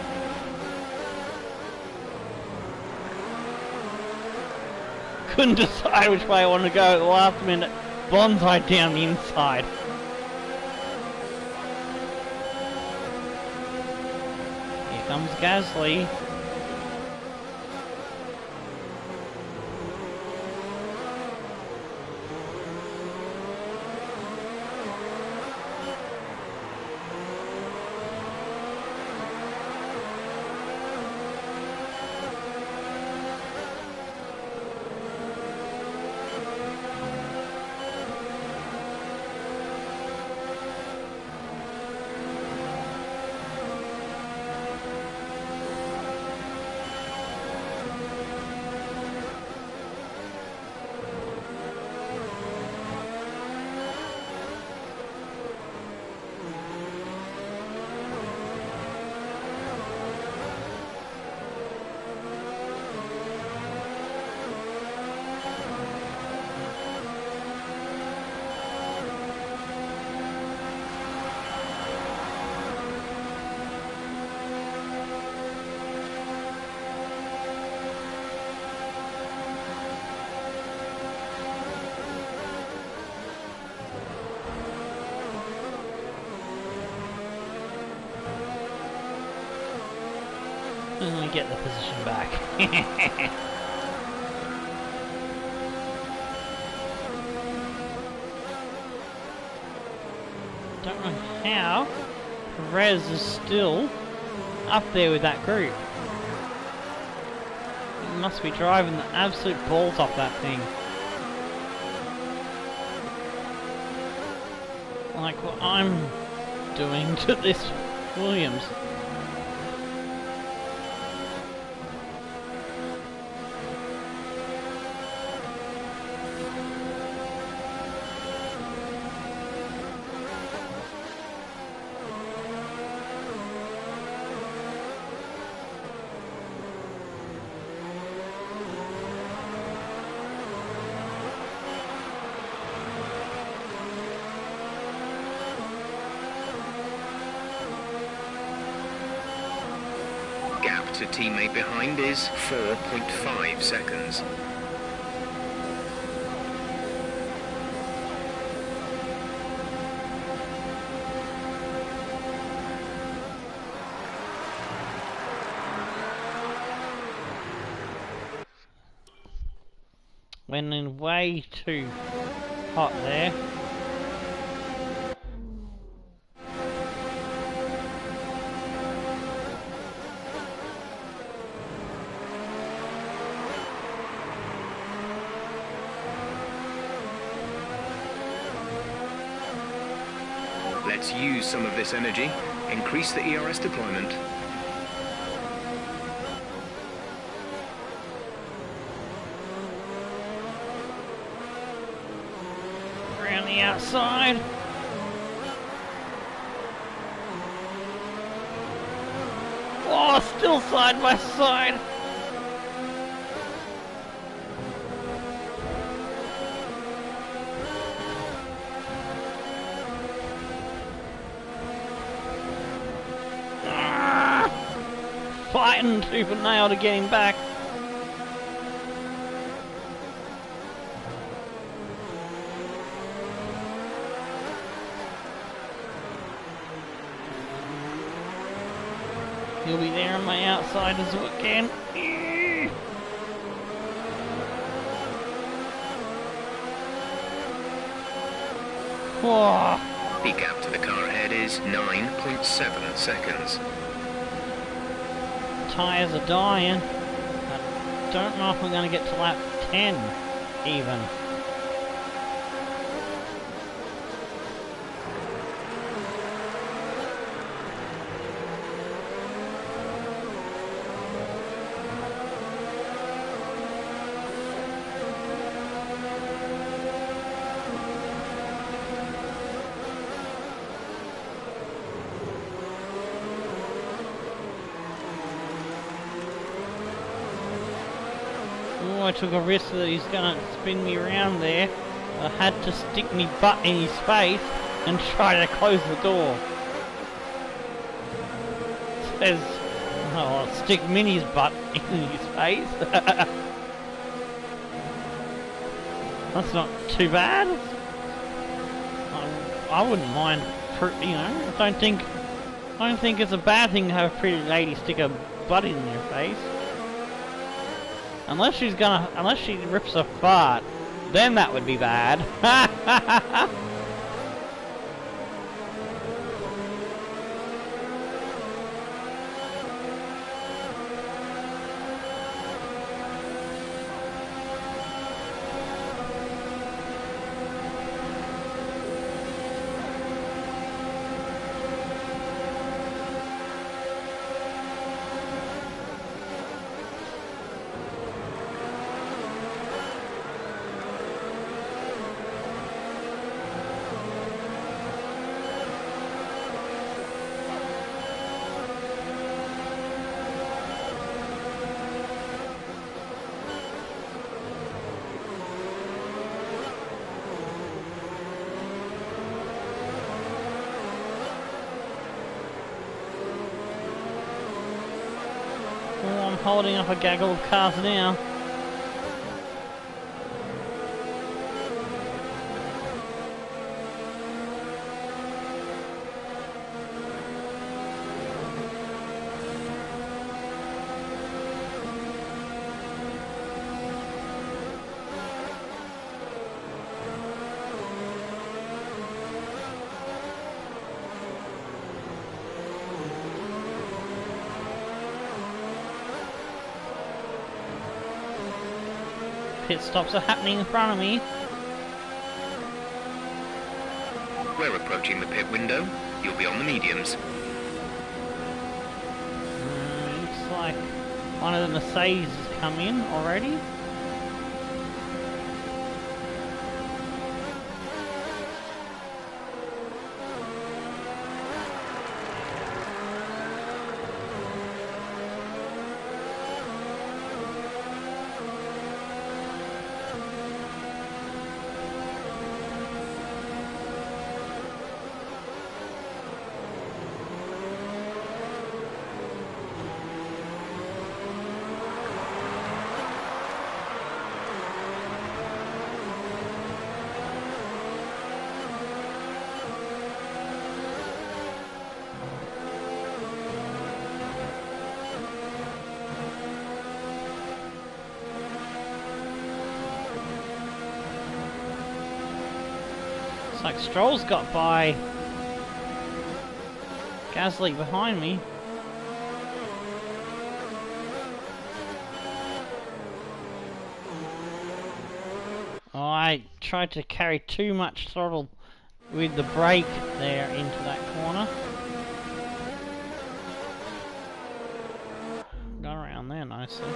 Couldn't decide which way I wanted to go at the last minute. Bonsai down the inside. Here comes Gasly. And we get the position back. Don't know how Perez is still up there with that group. He must be driving the absolute balls off that thing. Like what I'm doing to this Williams. to teammate behind is 4.5 seconds. Went in way too hot there. Let's use some of this energy. Increase the ERS deployment. Around the outside. Oh, still side by side. Fighting tooth and nail to get him back. He'll be there on my outside as well again. Whoa. The gap to the car ahead is 9.7 seconds. Tyres are dying. I don't know if I'm going to get to lap 10 even. I took a risk that he's gonna spin me around there. I had to stick me butt in his face and try to close the door. Says, oh, I'll stick Minnie's butt in his face. That's not too bad. I wouldn't mind, you know. I don't think it's a bad thing to have a pretty lady stick her butt in your face. Unless she rips a fart, then that would be bad. Oh, I'm holding up a gaggle of cars now. Pit stops are happening in front of me. We're approaching the pit window. You'll be on the mediums. Looks like one of the Mercedes has come in already. Looks like Stroll's got by. Gasly behind me. Oh, I tried to carry too much throttle with the brake there into that corner. Got around there nicely.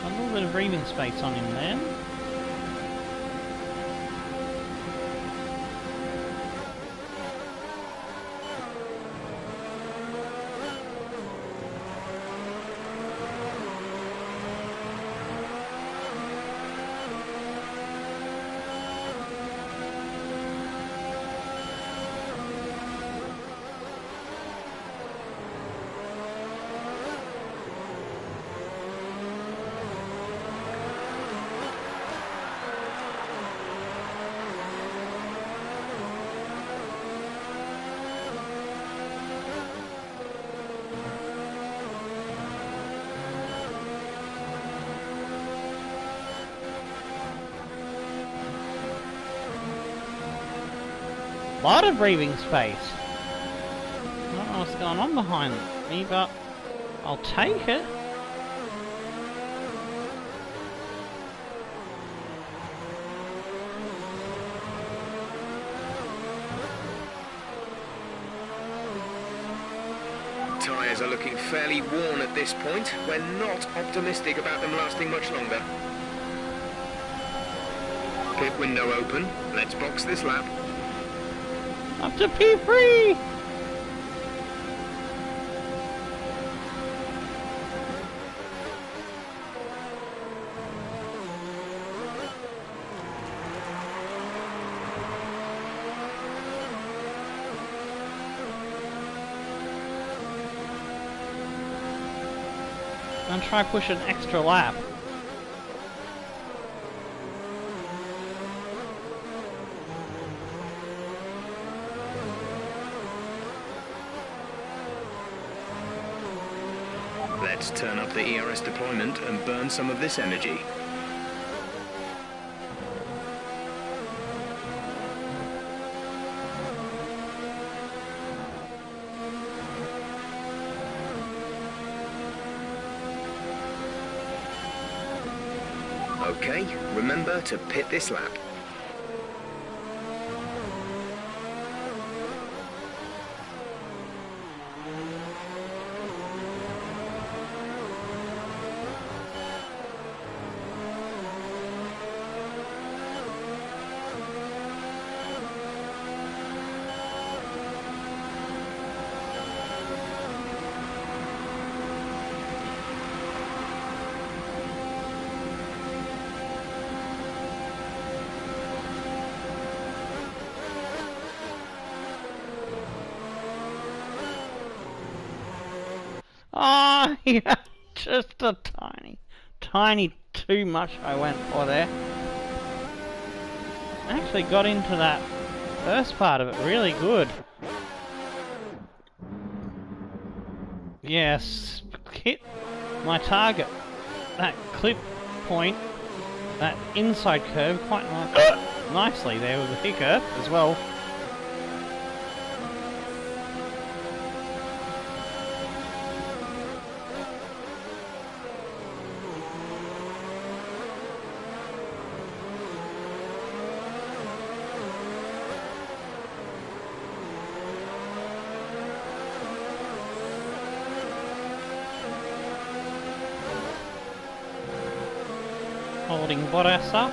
A little bit of breathing space on him there. Lot of breathing space. I don't know what's going on behind me, but I'll take it. Tyres are looking fairly worn at this point. We're not optimistic about them lasting much longer. Pit window open. Let's box this lap. Up to P3! And try push an extra lap. Let's turn up the ERS deployment and burn some of this energy. Okay, remember to pit this lap. Ah, yeah, just a tiny too much I went for there. Actually got into that first part of it really good. Yes, hit my target, that clip point, that inside curve quite nicely there with the kicker as well. Holding Bottas up.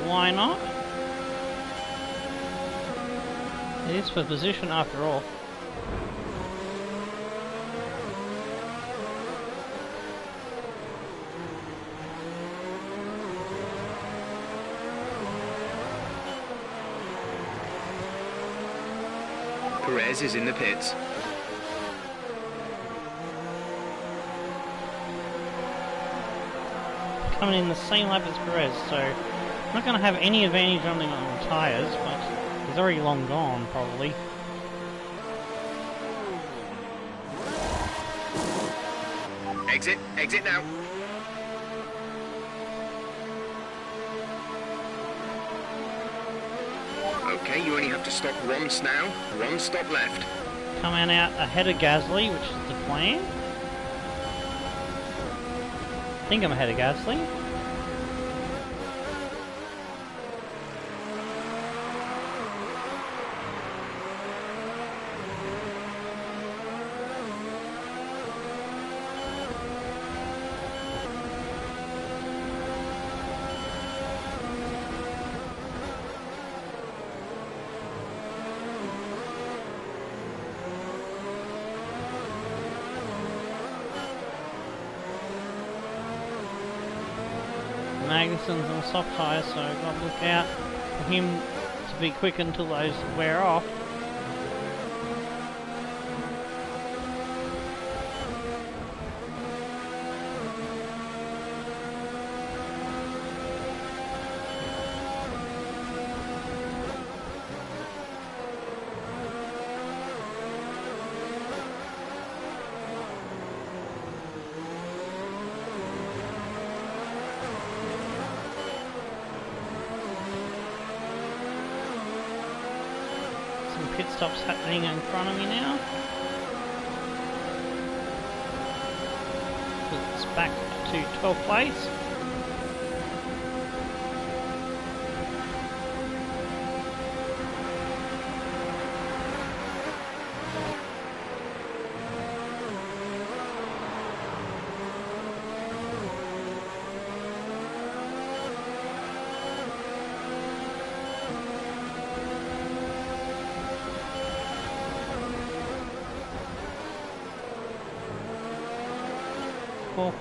Why not? It is for position after all. Perez is in the pits. Coming in the same lap as Perez, so not going to have any advantage on the tyres, but he's already long gone, probably. Exit now. Okay, you only have to stop once now. One stop left. Coming out ahead of Gasly, which is the plan. I think I'm ahead of Gasly. Magnussen's on soft tyres, so I've got to look out for him to be quick until those wear off. Pit stops happening in front of me now. It's back to 12th place.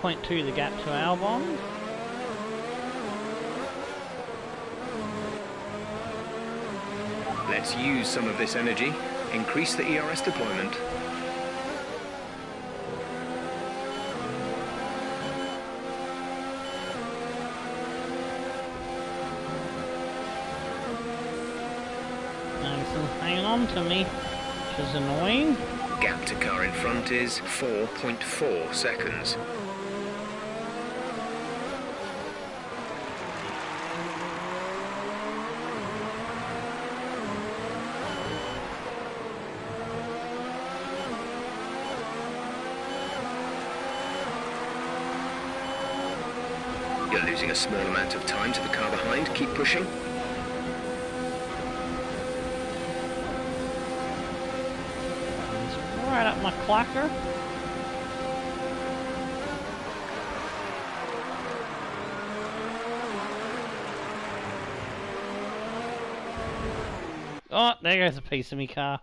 .2 the gap to Albon. Let's use some of this energy. Increase the ERS deployment. Anderson's hanging on to me, which is annoying. Gap to car in front is 4.4 seconds. You're losing a small amount of time to the car behind. Keep pushing. Right up my clacker. Oh, there goes a piece of me car.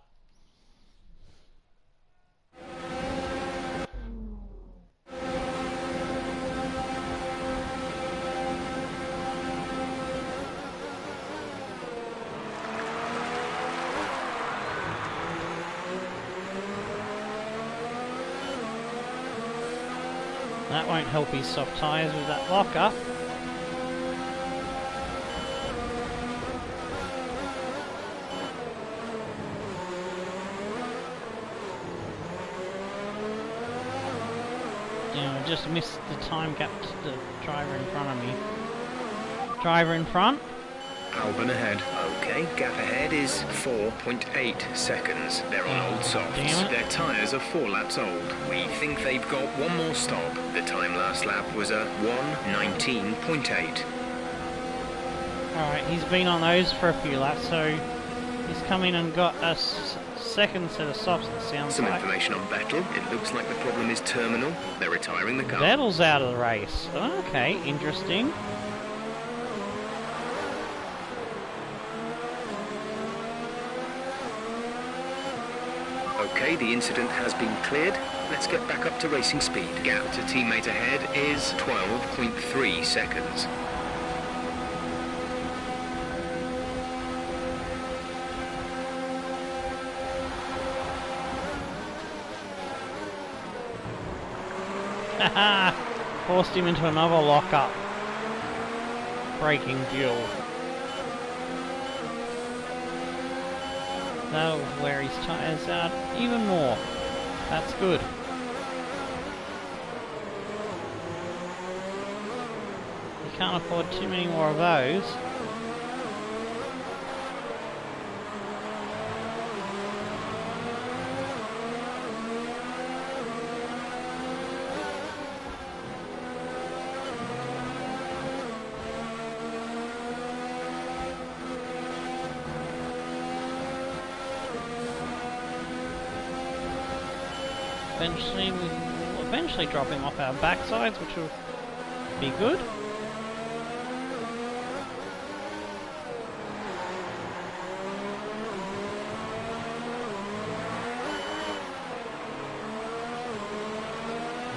That won't help his soft tyres with that locker. Yeah, I just missed the time gap to the driver in front of me. Driver in front. Albon ahead. Okay, gap ahead is 4.8 seconds. They're on old softs. Their tyres are 4 laps old. We think they've got one more stop. The time last lap was a 1:19.8. Alright, he's been on those for a few laps, so he's come in and got a second set of softs, it sounds Some like. information on Vettel. It looks like the problem is terminal. They're retiring the car. Vettel's out of the race. Okay, interesting. Okay, the incident has been cleared. Let's get back up to racing speed. Gap to teammate ahead is 12.3 seconds. Forced him into another lockup. Braking duel. That'll wear his tyres out even more. That's good. You can't afford too many more of those. Eventually, we will eventually drop him off our backsides, which will be good.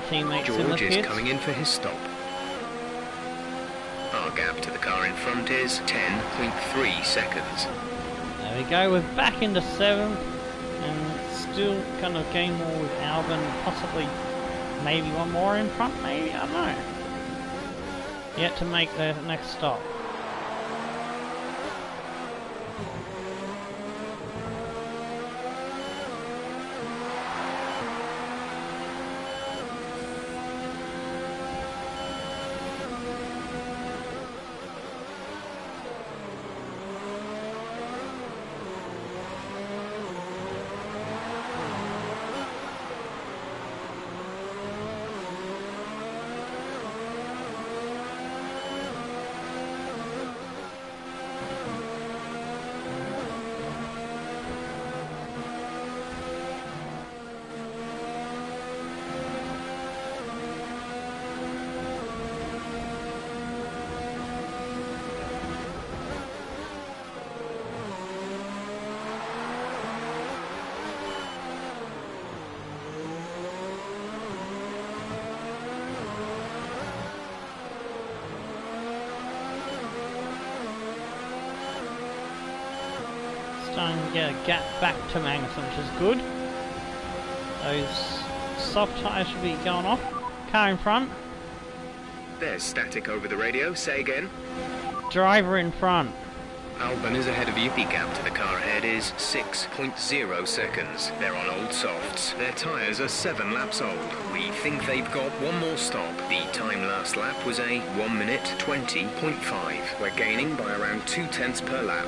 Teammates in the George is pits. coming in for his stop. Our gap to the car in front is 10.3 seconds. There we go, we're back into 7th, and still kind of gain more with Albin, possibly maybe one more in front, maybe, I don't know. Yet to make the next stop. Starting to get a gap back to Magnussen, which is good. Those soft tyres should be going off. Car in front. There's static over the radio. Say again. Driver in front. Albon is ahead of you. The gap to the car ahead is 6.0 seconds. They're on old softs. Their tyres are 7 laps old. We think they've got one more stop. The time last lap was a 1 minute 20.5. We're gaining by around 0.2 per lap.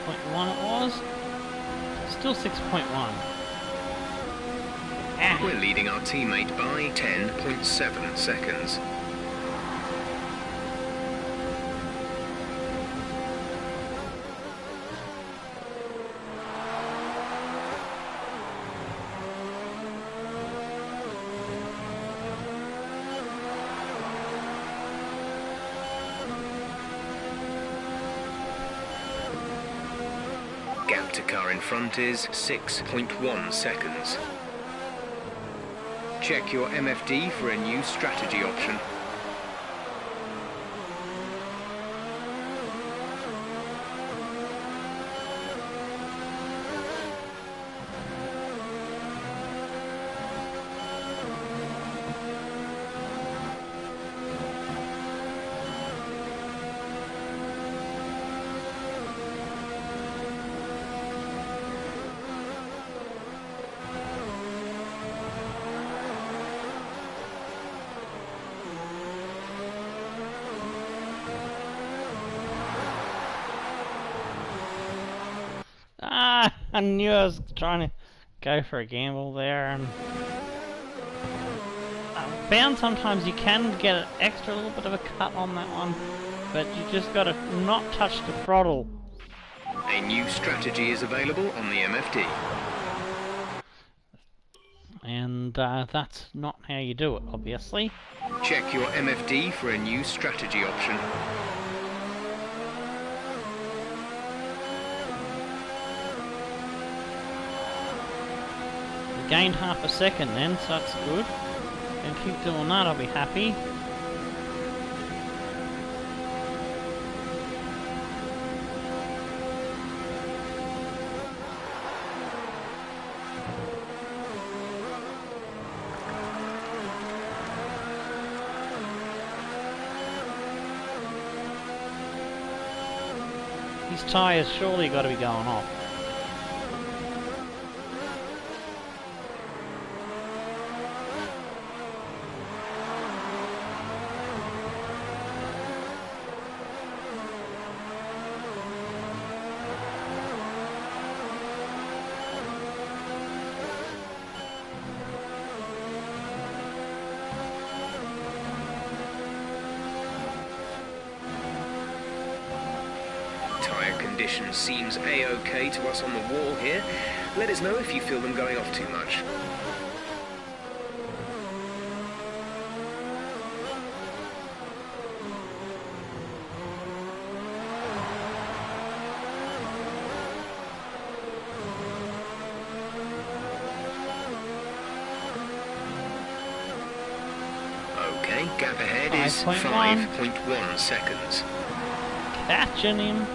It was. Still 6.1. We're leading our teammate by 10.7 seconds. Gap to car in front is 6.1 seconds. Check your MFD for a new strategy option. I knew I was trying to go for a gamble there, and I found sometimes you can get an extra little bit of a cut on that one, but you just gotta not touch the throttle. A new strategy is available on the MFD. And that's not how you do it, obviously. Check your MFD for a new strategy option. You gained half a second then, so that's good. And keep doing that, I'll be happy. These tyres surely got to be going off. Condition seems a-okay to us on the wall here. Let us know if you feel them going off too much. Okay, gap ahead is 5.1 seconds. Catching him.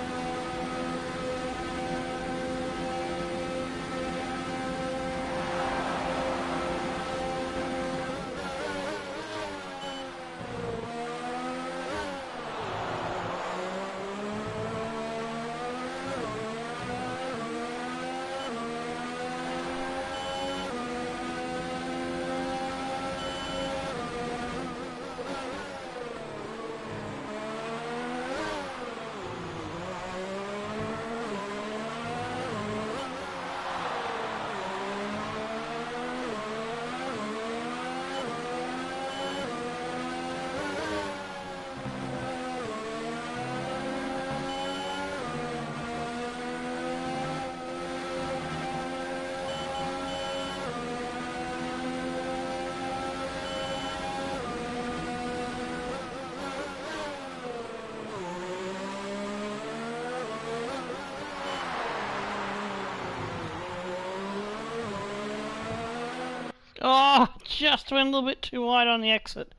Oh, just went a little bit too wide on the exit.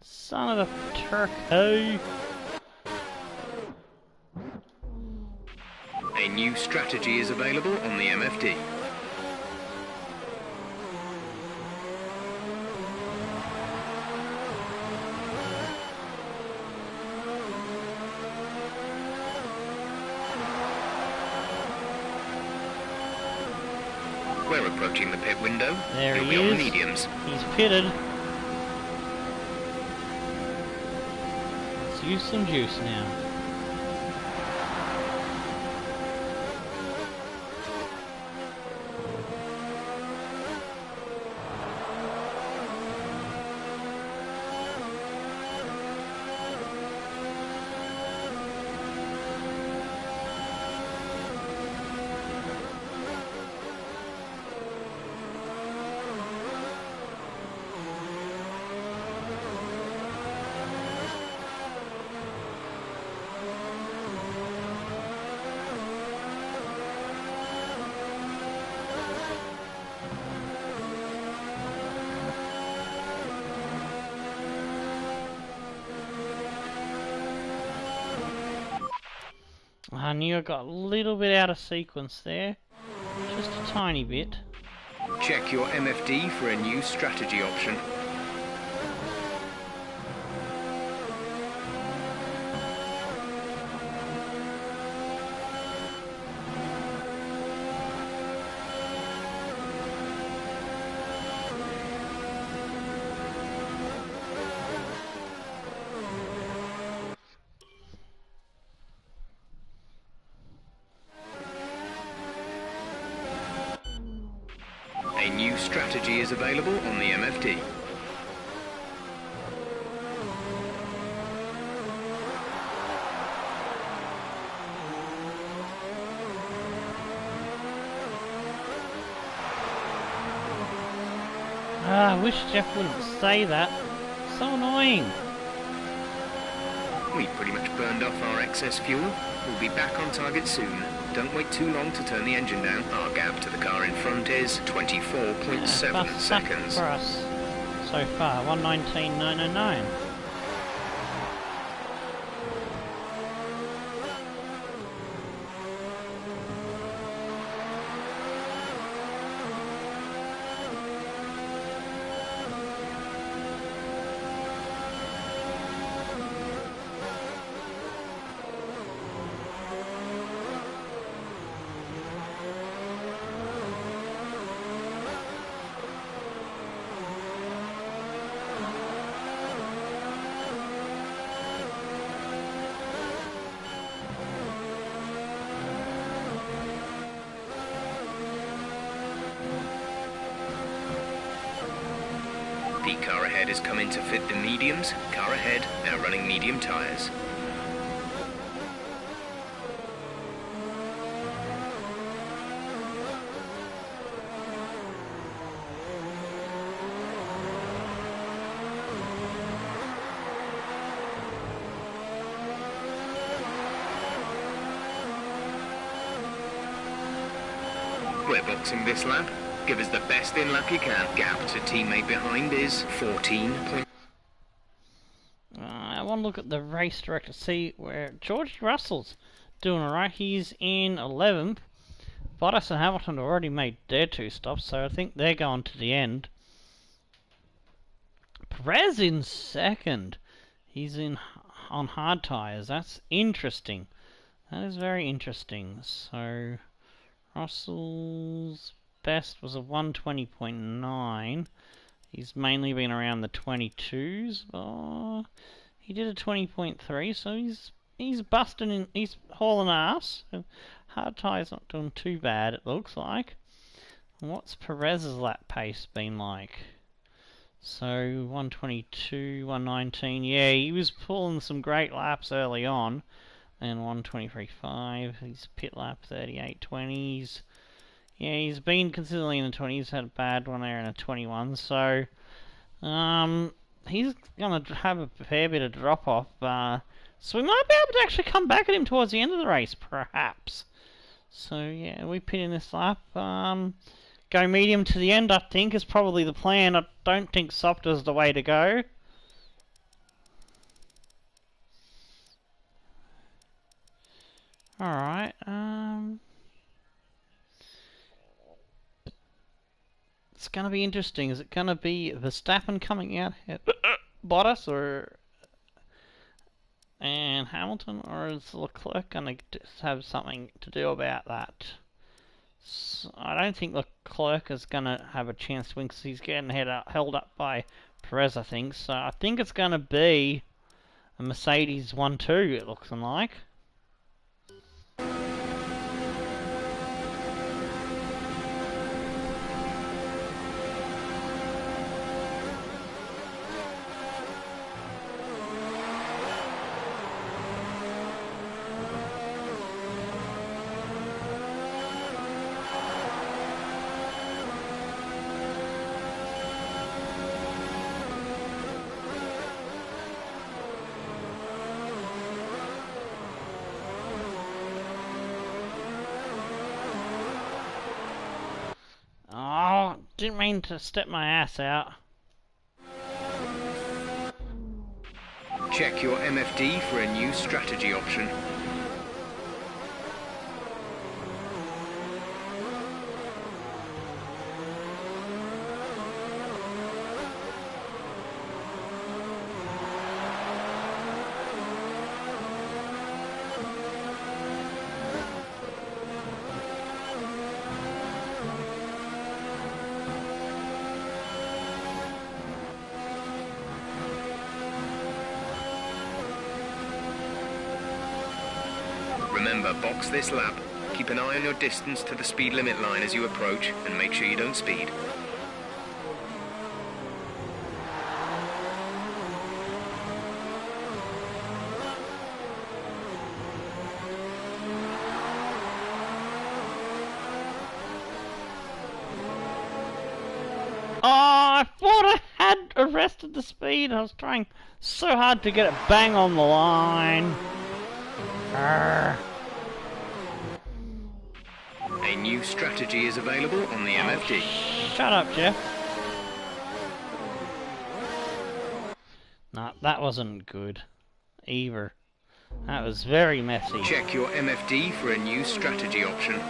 Son of a turkey. A new strategy is available on the MFD. We're approaching the pit window. There You'll he be on is. mediums. He's pitted. Let's use some juice now. I knew I got a little bit out of sequence there. Just a tiny bit. Check your MFD for a new strategy option. strategy is available on the MFD. I wish Jeff wouldn't say that. So annoying. We've pretty much burned off our excess fuel. We'll be back on target soon. Don't wait too long to turn the engine down. Our gap to the car in front is 24.7 seconds. For us so far, 119.909. The car ahead is coming to fit the mediums. Car ahead, now running medium tyres. We're boxing this lap. Give us the best in lap you can. Gap to teammate behind is 14. I want to look at the race director, see where George Russell's doing alright. He's in 11th. Bottas and Hamilton already made their 2 stops, so I think they're going to the end. Perez in 2nd. He's on hard tyres. That's interesting. That is very interesting. So Russell's best was a 120.9. He's mainly been around the 22s. Oh, he did a 20.3, so he's busting in. He's hauling ass. Hard tyre's not doing too bad, it looks like. And what's Perez's lap pace been like? So 122, 119. Yeah, he was pulling some great laps early on. And 123.5. His pit lap 38.20s. Yeah, he's been consistently in the 20s, had a bad one there in a 21, so he's going to have a fair bit of drop-off, so we might be able to actually come back at him towards the end of the race, perhaps. So, yeah, we pit in this lap. Go medium to the end, I think, is probably the plan. I don't think soft is the way to go. Alright, it's going to be interesting. Is it going to be Verstappen coming out at Bottas and Hamilton, or is Leclerc going to have something to do about that? So I don't think Leclerc is going to have a chance to win because he's getting held up by Perez, I think. So I think it's going to be a Mercedes 1-2, it looks like. Didn't mean to step my ass out. Check your MFD for a new strategy option. Remember, box this lap. Keep an eye on your distance to the speed limit line as you approach, and make sure you don't speed. thought I had arrested the speed. I was trying so hard to get it bang on the line. Arrgh. A new strategy is available on the MFD. Shut up, Jeff. Nah, that wasn't good either. That was very messy. Check your MFD for a new strategy option.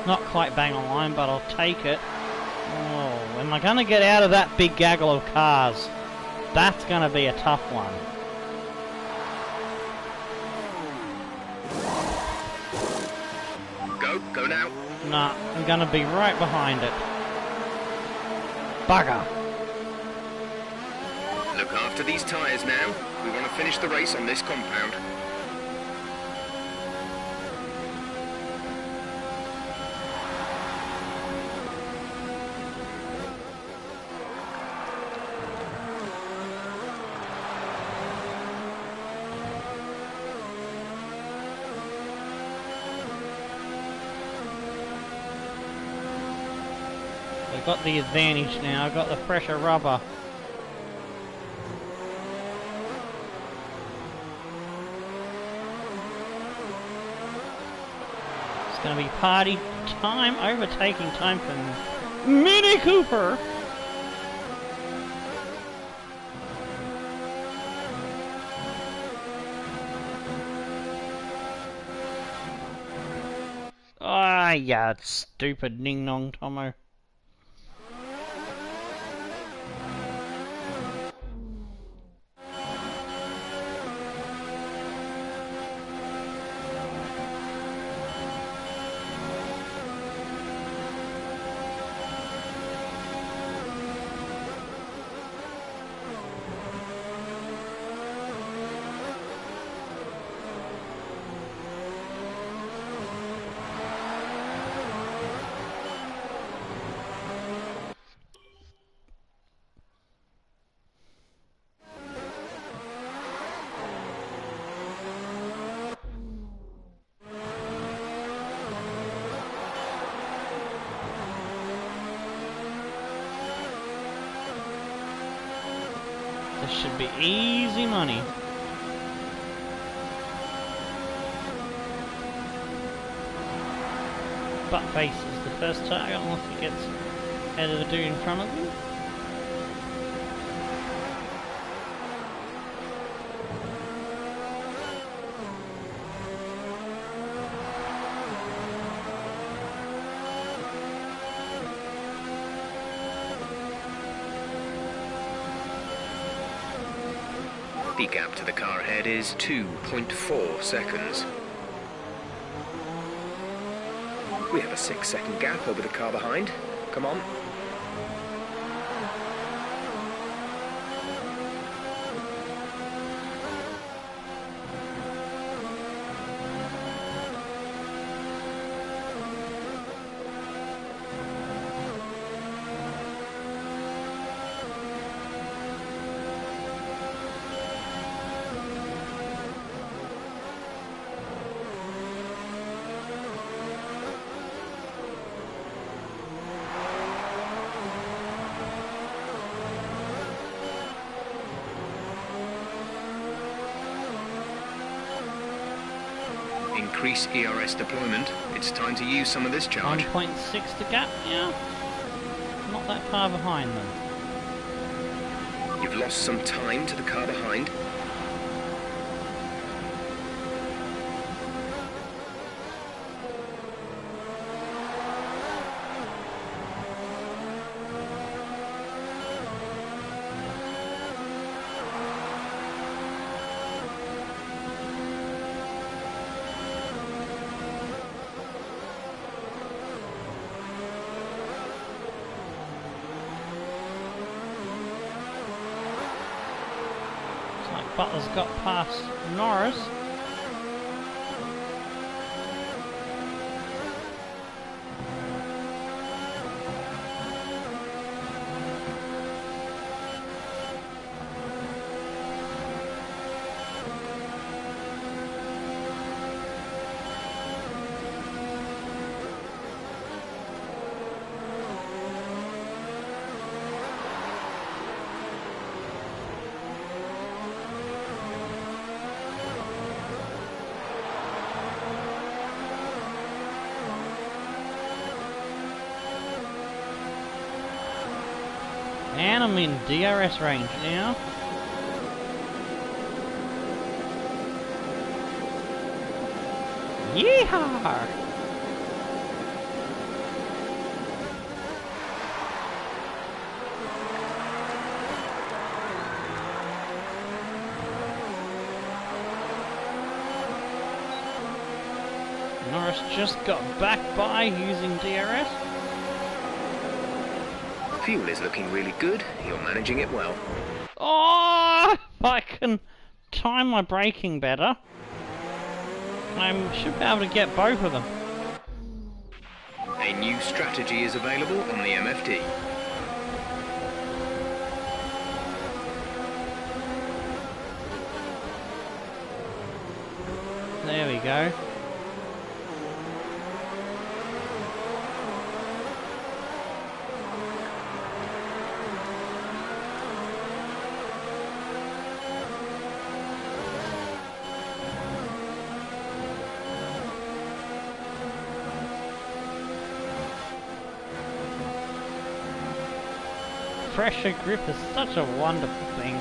Not quite bang on line, but I'll take it. Oh, am I going to get out of that big gaggle of cars? That's going to be a tough one. Go now. Nah, I'm going to be right behind it. Bugger. Look after these tyres now. We want to finish the race on this compound. I've got the advantage now. I've got the fresher rubber. It's going to be party time, overtaking time for Minnie Cooper. Ah, yeah, stupid Ning Nong Tomo. This should be easy money. Buttface is the first target unless he gets ahead of the dude in front of him. The gap to the car ahead is 2.4 seconds. We have a 6-second gap over the car behind. Come on. Increase ERS deployment. It's time to use some of this charge. 1.6 to gap, yeah. Not that far behind them. You've lost some time to the car behind. Butler's got past Norris. And I'm in DRS range now. Yeehaw! Norris just got back by using DRS. Fuel is looking really good. You're managing it well. Oh, if I can time my braking better, I should be able to get both of them. A new strategy is available on the MFD. There we go. Pressure grip is such a wonderful thing.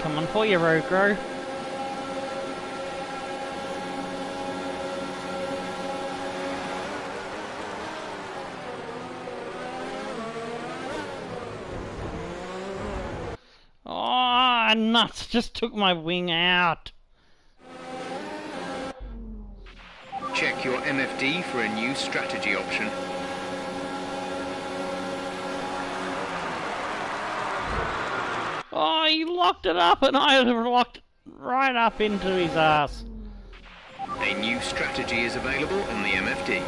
Coming for you, Rogro. Oh, nuts! Just took my wing out. Check your MFD for a new strategy option. Oh, he locked it up and I have locked right up into his ass. A new strategy is available on the MFD.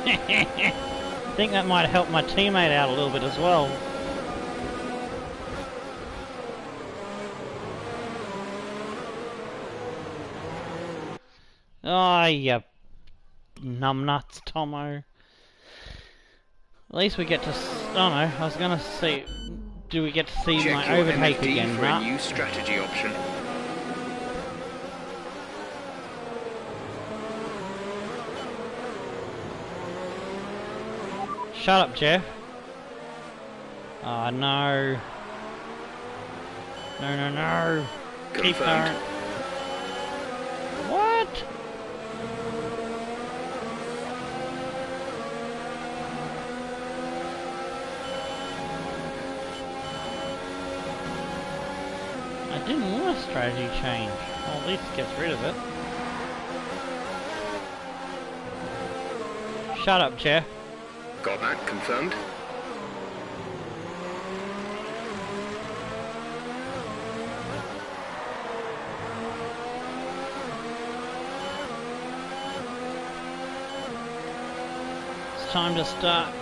I think that might help my teammate out a little bit as well. Oh, you numbnuts, Tomo. At least we get to... oh no, I was gonna see... do we get to see Check my your overtake MFD again, for right? a new strategy option. Shut up, Jeff. Oh, no. No, no, no. Keep Confirmed. going. What? I didn't want a strategy change. Well, at least it gets rid of it. Shut up, Jeff. Got that confirmed? It's time to start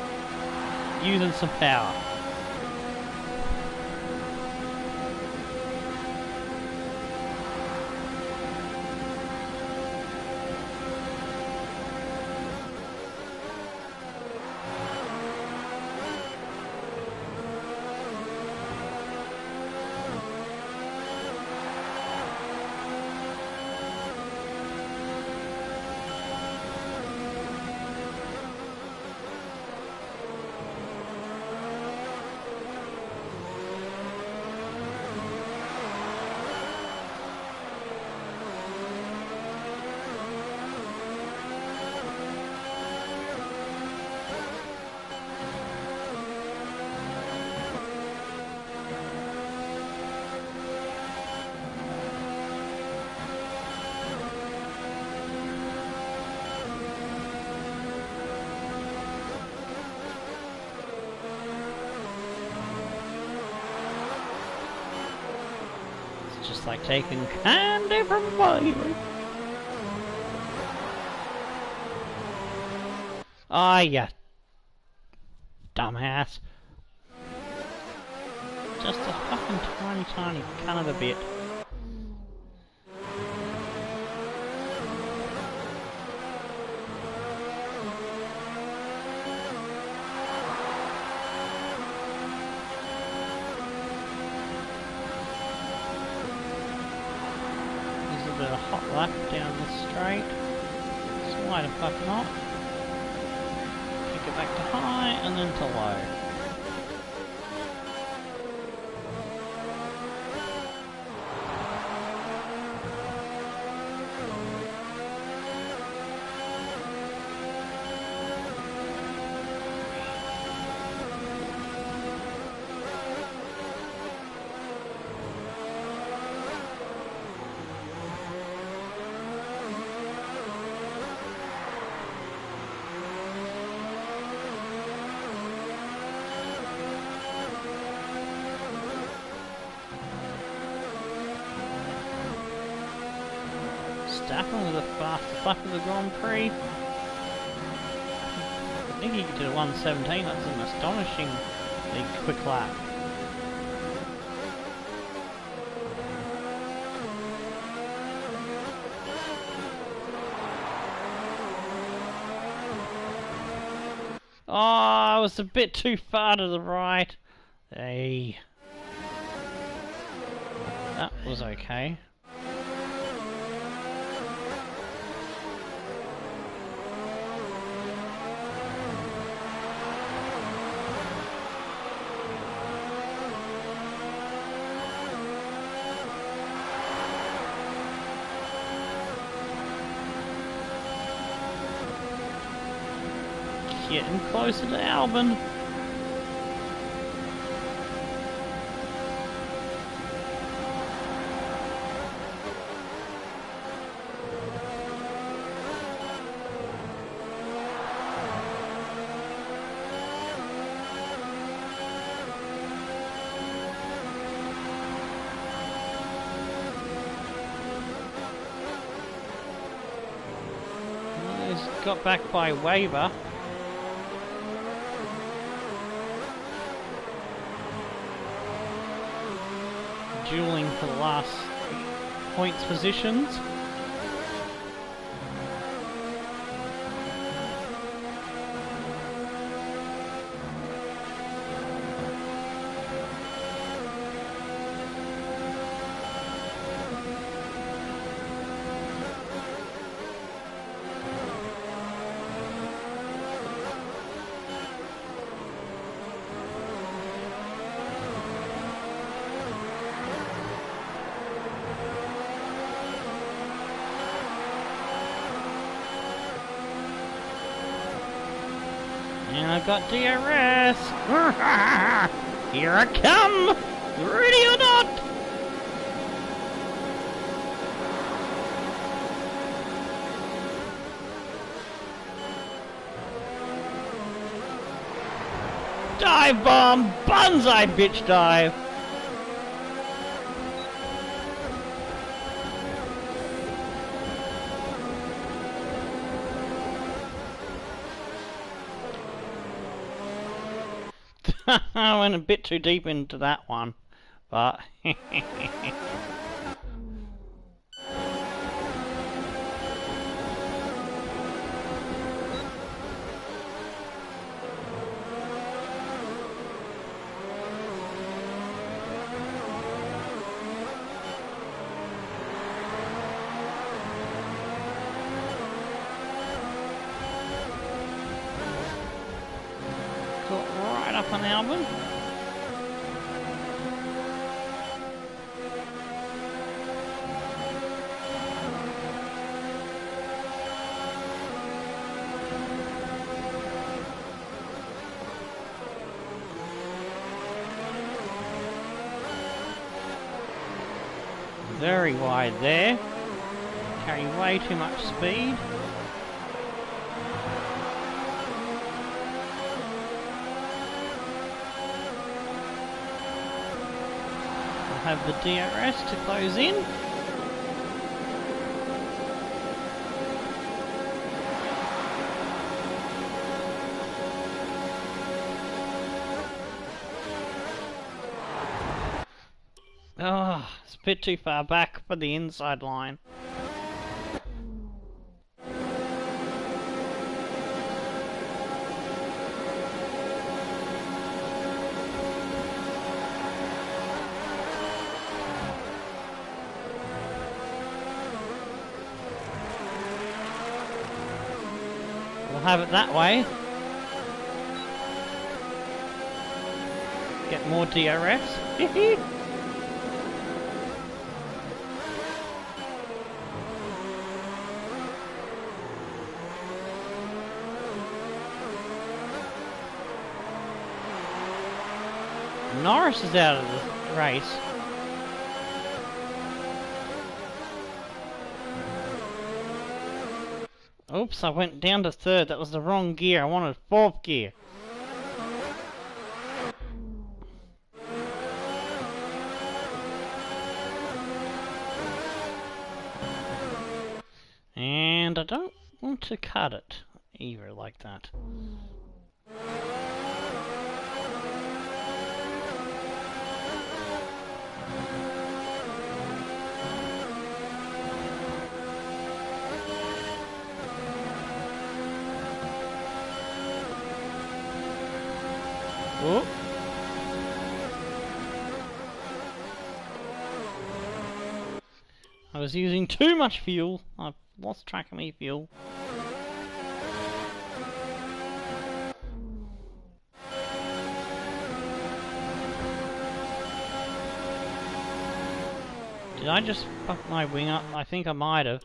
using some power. just like taking candy from a baby. Ah, yeah. Dumbass. Just a fucking tiny cunt of a bit. There's a bit of hot lap down the straight. So why the fuck not? Take it back to high and then to low. Stafford with the fastest lap of the Grand Prix. I think he did a 1:17, that's an astonishingly quick lap. Oh, I was a bit too far to the right. Hey. That was okay. Getting closer to Albon. He's got back by waiver. Dueling for the last points positions. And I've got DRS! Here I come! Ready or not! Dive bomb! Banzai bitch dive! I went a bit too deep into that one, but got right up on Albon. Very wide there. Carry way too much speed. have the DRS to close in. Oh, it's a bit too far back for the inside line. We'll have it that way. Get more DRS. Norris is out of the race. Oops, I went down to third. That was the wrong gear. I wanted fourth gear. And I don't want to cut it either like that. Oh. I was using too much fuel. I've lost track of my fuel. Did I just fuck my wing up? I think I might have.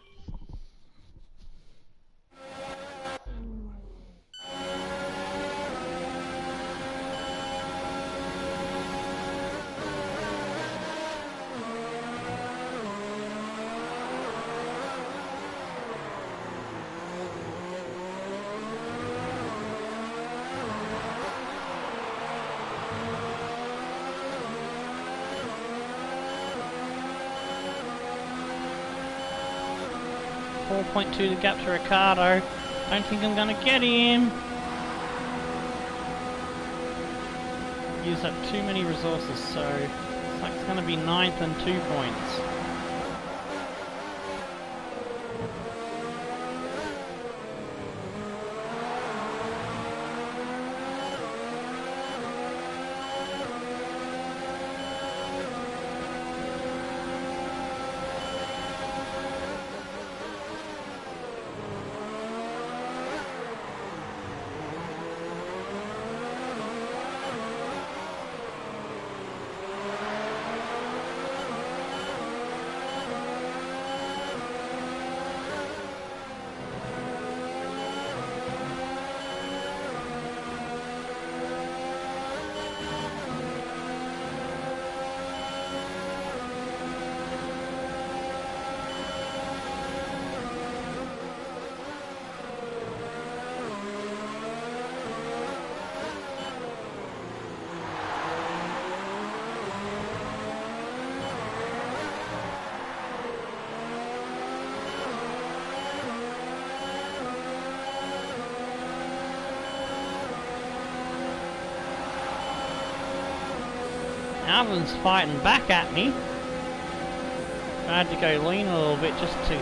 .2 to gap to Ricardo. Don't think I'm gonna get him. Use up too many resources, so it's like it's gonna be 9th and 2 points. Alvin's fighting back at me. I had to go lean a little bit just to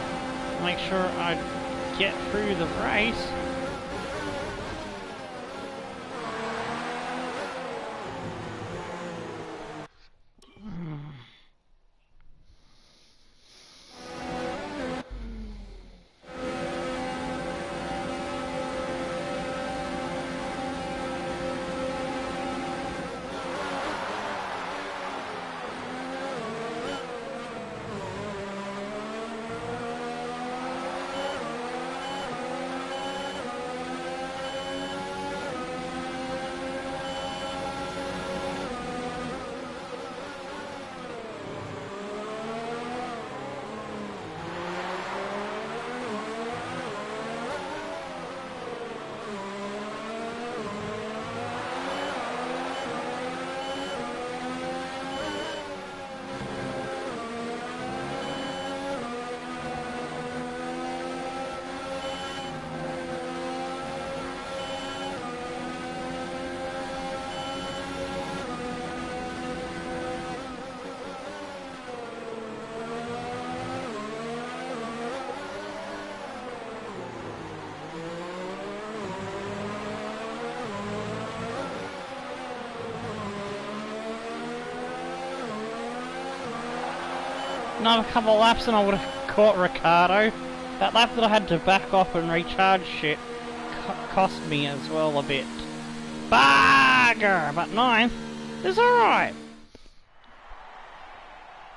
make sure I'd get through the race. Another couple of laps and I would have caught Ricardo. That lap that I had to back off and recharge shit cost me as well a bit. Bugger! But 9th is alright.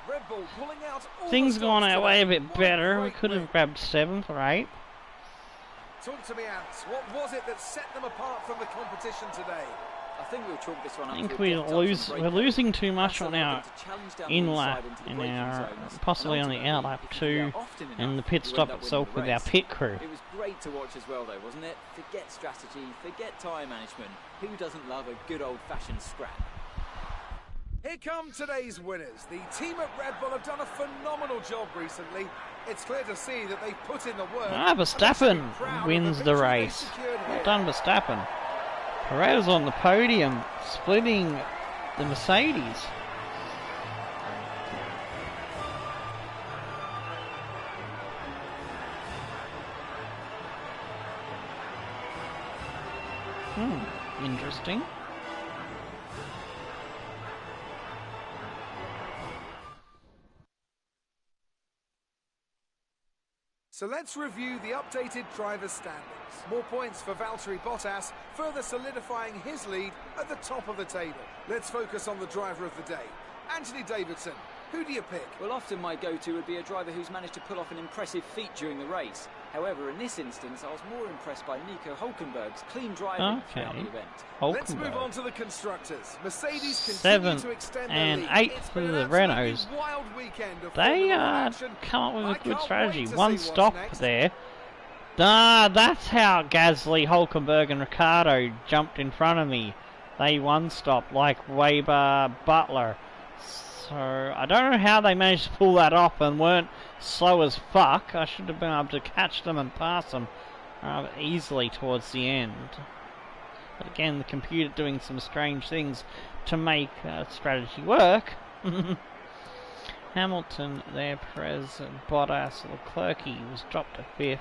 Red Bull pulling out all Things the gone stops our way a today. bit What better. We great could have win. grabbed 7th or 8th. Talk to me, Ants. What was it that set them apart from the competition today? I think we'll chalk this one up I think to a we're deft touch and we're break losing too it. much That's on allowed our them to challenge down the in inside lap, into the in braking our zones. possibly And on the ultimately, out lap if you do too, that often enough, and the pit you stop end up itself winning with the our race. pit crew. It was great to watch as well, though, wasn't it? Forget strategy, forget tyre management. Who doesn't love a good old-fashioned scrap? Here come today's winners. The team at Red Bull have done a phenomenal job recently. It's clear to see that they've put in the work. Verstappen wins the race. Well done, Verstappen. Perez on the podium, splitting the Mercedes. Interesting. So let's review the updated driver's standings. More points for Valtteri Bottas, further solidifying his lead at the top of the table. Let's focus on the driver of the day. Anthony Davidson, who do you pick? Well, often my go-to would be a driver who's managed to pull off an impressive feat during the race. However, in this instance, I was more impressed by Nico Hülkenberg's clean driving throughout the event. Let's move on to the constructors. Mercedes continue to extend their lead. 8th It's for been the an absolutely Renaults. wild weekend of They Formula One action. come up with I a good can't strategy. wait to One see what's stop next. there. That's how Gasly, Hülkenberg and Ricardo jumped in front of me. They one stop like Weber, Butler. So I don't know how they managed to pull that off and weren't slow as fuck. I should have been able to catch them and pass them easily towards the end. But again, the computer doing some strange things to make strategy work. Hamilton there, Perez, Bottas, Leclerc was dropped to 5th.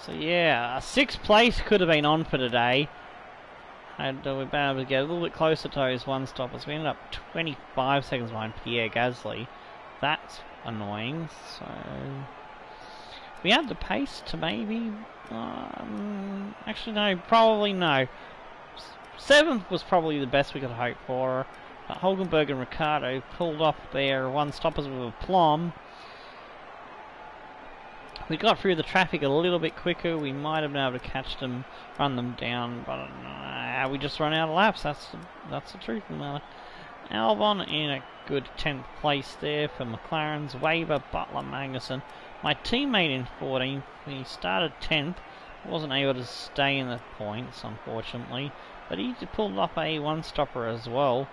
So yeah, 6th place could have been on for today. Had we been able to get a little bit closer to those one stoppers. We ended up 25 seconds behind Pierre Gasly. That's annoying. So we had the pace to maybe. Actually, no, probably no. 7th was probably the best we could hope for. Hülkenberg and Ricardo pulled off their one stoppers with aplomb. We got through the traffic a little bit quicker. We might have been able to catch them, run them down, but we just run out of laps. That's the truth of the matter. Albon in a good 10th place there for McLaren's. Weber, Butler, Magnussen. My teammate in 14th. He started 10th. Wasn't able to stay in the points, unfortunately, but he pulled off a one-stopper as well.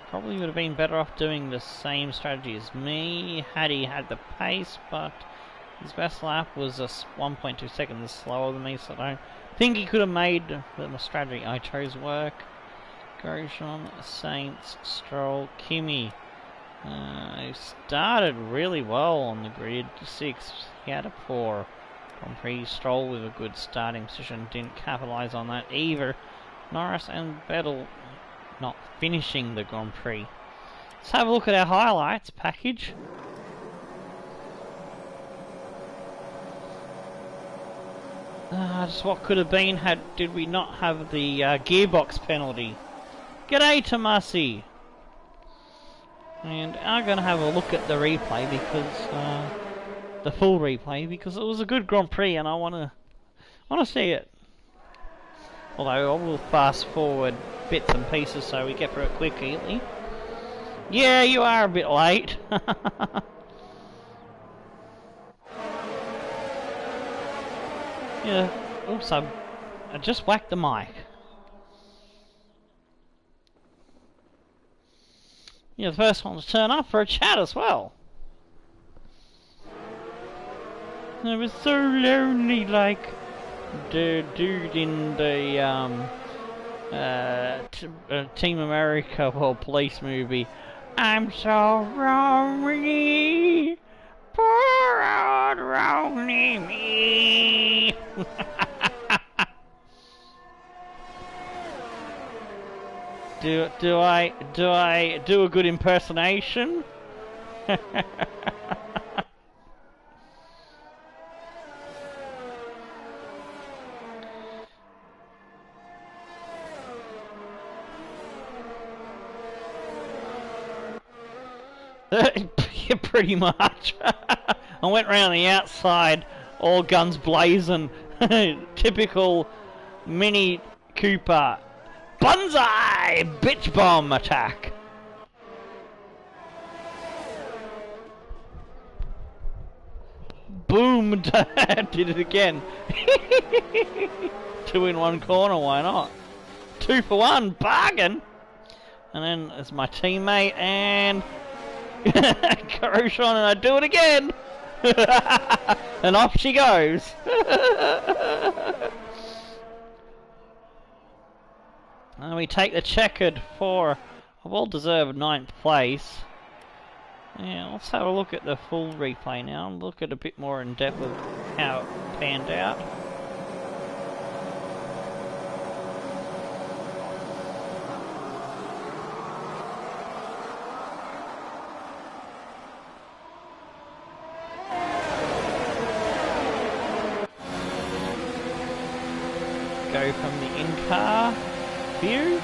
Probably would have been better off doing the same strategy as me had he had the pace, but his best lap was 1.2 seconds slower than me, so I don't think he could have made the strategy I chose work. Grosjean, Sainz, Stroll, Kimi. He started really well on the grid, 6th. He had a poor Grand Prix. Stroll with a good starting position, didn't capitalise on that either. Norris and Vettel not finishing the Grand Prix. Let's have a look at our highlights package. Just what could have been did we not have the gearbox penalty. G'day Tomasi! And I'm going to have a look at the replay because the full replay because it was a good Grand Prix and I want to see it. Although I will fast forward bits and pieces so we get through it quickly. Yeah, you are a bit late. Yeah, oops, I just whacked the mic. You're the first one to turn up for a chat as well. It was so lonely, like the dude in the Team America police movie. I'm so lonely, poor old lonely me. Do I do a good impersonation? Yeah, pretty much. I went round the outside, all guns blazing. Typical Mini Cooper. Banzai! Bitch bomb attack! Boom! Did it again. 2 in 1 corner, why not? 2 for 1, bargain! And then there's my teammate and Corrosion, and I do it again! And off she goes! And we take the checkered for a well-deserved 9th place. Yeah, let's have a look at the full replay now and look at a bit more in depth of how it panned out. Go from the in-car view.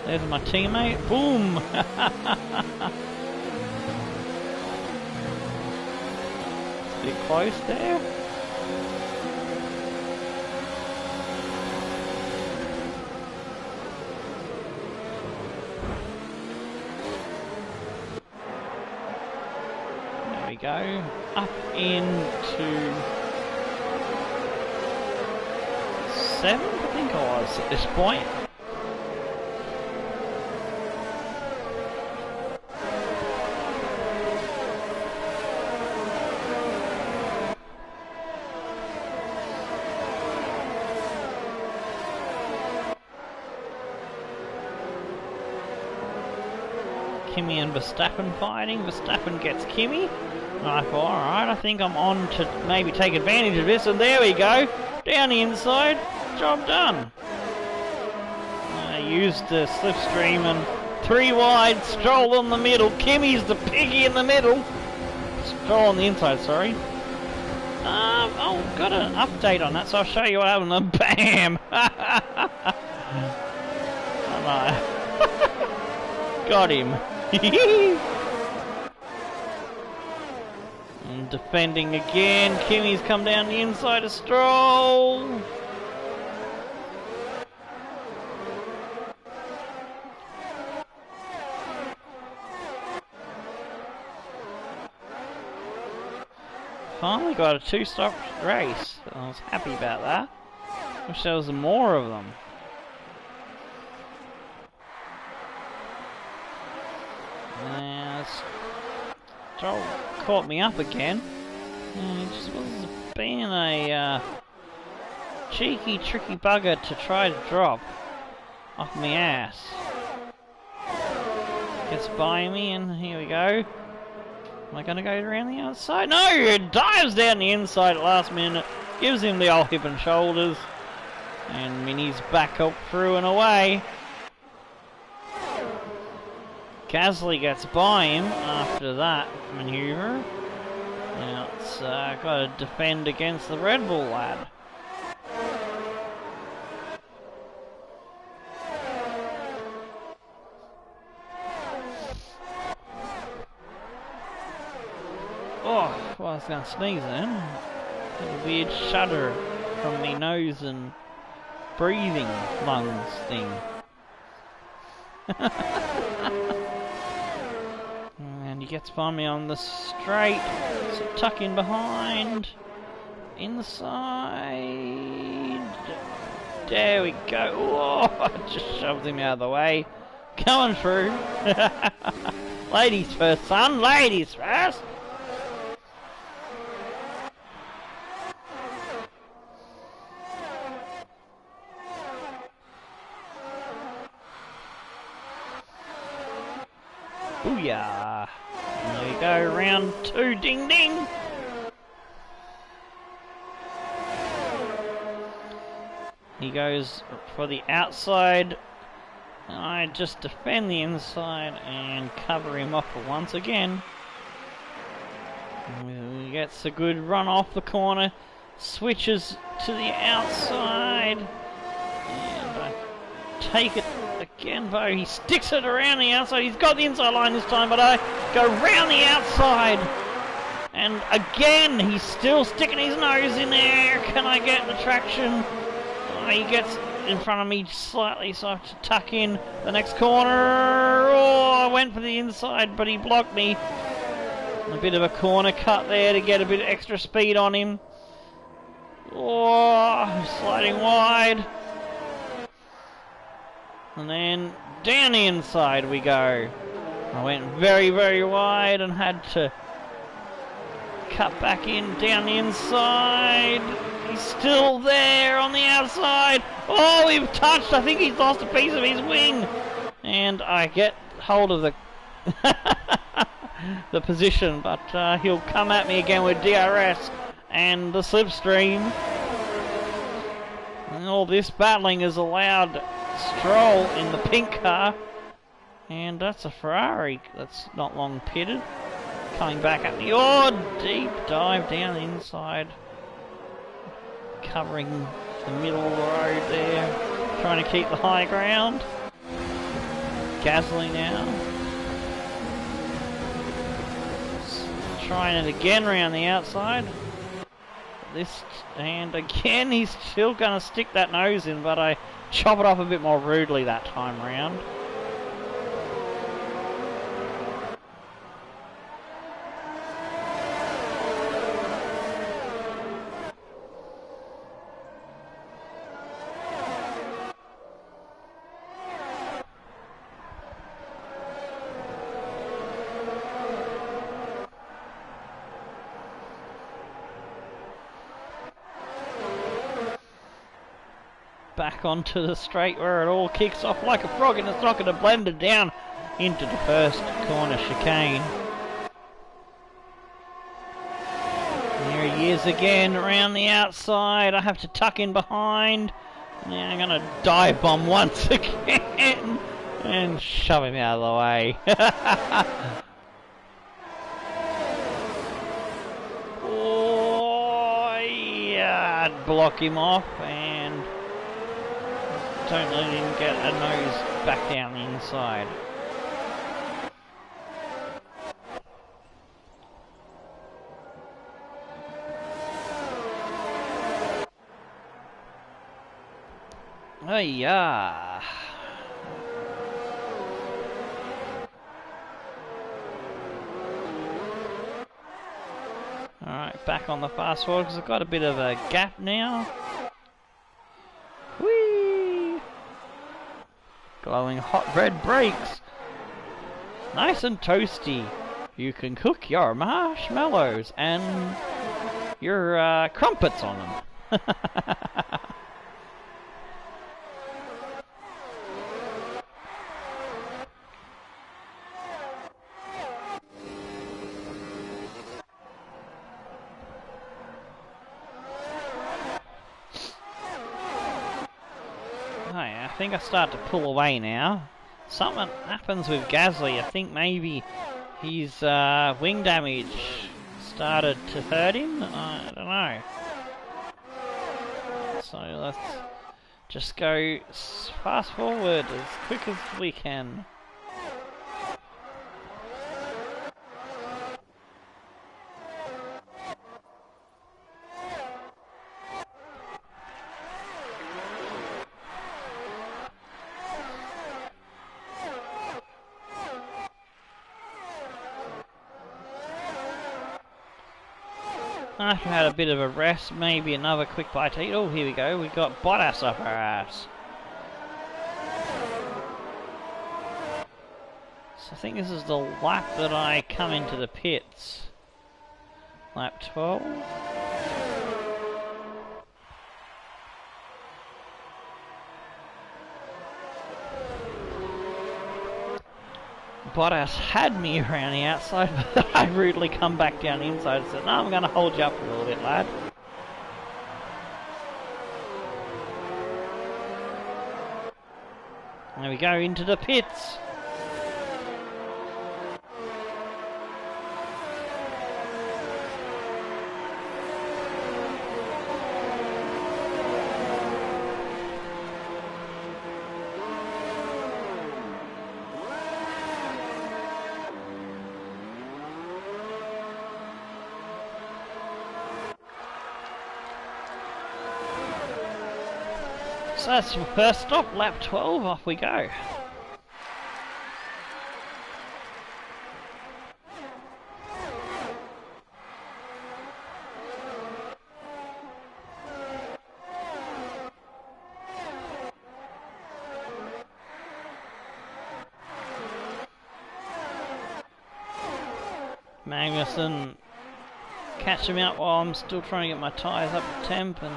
There's my teammate. Boom! Bit close there. There we go. Up into 7th, I think I was at this point. Kimi and Verstappen fighting. Verstappen gets Kimi. And I thought, alright, I think I'm on to maybe take advantage of this. And there we go. Down the inside. Job done. I used the slipstream and 3 wide. Stroll on the middle. Kimi's the piggy in the middle. Stroll on the inside, sorry. Oh, got an update on that, so I'll show you what happened. Bam! Oh, no. Got him. And defending again. Kimi's come down the inside of Stroll. Finally got a 2-stop race. I was happy about that. Wish there was more of them. Now, Stroll caught me up again. And he just was being a cheeky, tricky bugger to try to drop off my ass. Gets by me, and here we go. Am I going to go around the outside? No! It dives down the inside at last minute. Gives him the old hip and shoulders. And Minnie's back up through and away. Gasly gets by him after that manoeuvre. Now it's got to defend against the Red Bull lad. Oh, well, I was going to sneeze then. A weird shudder from me nose and breathing lungs thing. And he gets by me on the straight, so tuck in behind, in the side. There we go. Whoa, just shoved him out of the way. Coming through. Ladies first, son. Ladies first. Booyah! And there we go, round 2, ding ding! He goes for the outside. I just defend the inside and cover him off once again. He gets a good run off the corner, switches to the outside, and I take it again, though he sticks it around the outside. He's got the inside line this time, but I go round the outside, and again he's still sticking his nose in there. Can I get the traction? He gets in front of me slightly, so I have to tuck in the next corner. Oh, I went for the inside, but he blocked me. A bit of a corner cut there to get a bit of extra speed on him. Oh, sliding wide. And then down the inside we go. I went very, very wide and had to cut back in down the inside. He's still there on the outside. Oh, we've touched. I think he's lost a piece of his wing. And I get hold of the the position, but he'll come at me again with DRS and the slipstream. And all this battling has allowed Stroll in the pink car, and that's a Ferrari that's not long pitted. Coming back at me. Oh, deep dive down the inside. Covering the middle of the road there. Trying to keep the high ground. Gasly now. Trying it again around the outside. And again he's still going to stick that nose in, but I chop it off a bit more rudely that time round. Back onto the straight where it all kicks off like a frog, and it's not going to blend it down into the first corner chicane. There he is again around the outside. I have to tuck in behind. Now I'm going to dive bomb once again and shove him out of the way. Oh, yeah, I'd block him off and don't let him get a nose back down the inside. Oh yeah. Alright, back on the fast forward because I've got a bit of a gap now. Whee! Glowing hot red brakes. Nice and toasty. You can cook your marshmallows and your crumpets on them. I think I start to pull away now. Something happens with Gasly. I think maybe his wing damage started to hurt him. I don't know. So let's just go fast forward as quick as we can. After I had a bit of a rest, maybe another quick bite to eat. Oh, here we go. We got Bottas up our ass. So I think this is the lap that I come into the pits. Lap 12. Bottas had me around the outside, but I rudely come back down the inside and said, no, I'm going to hold you up a little bit, lad. There we go, into the pits. So that's the first stop, lap 12, off we go. Magnussen catch him out while I'm still trying to get my tyres up to temp and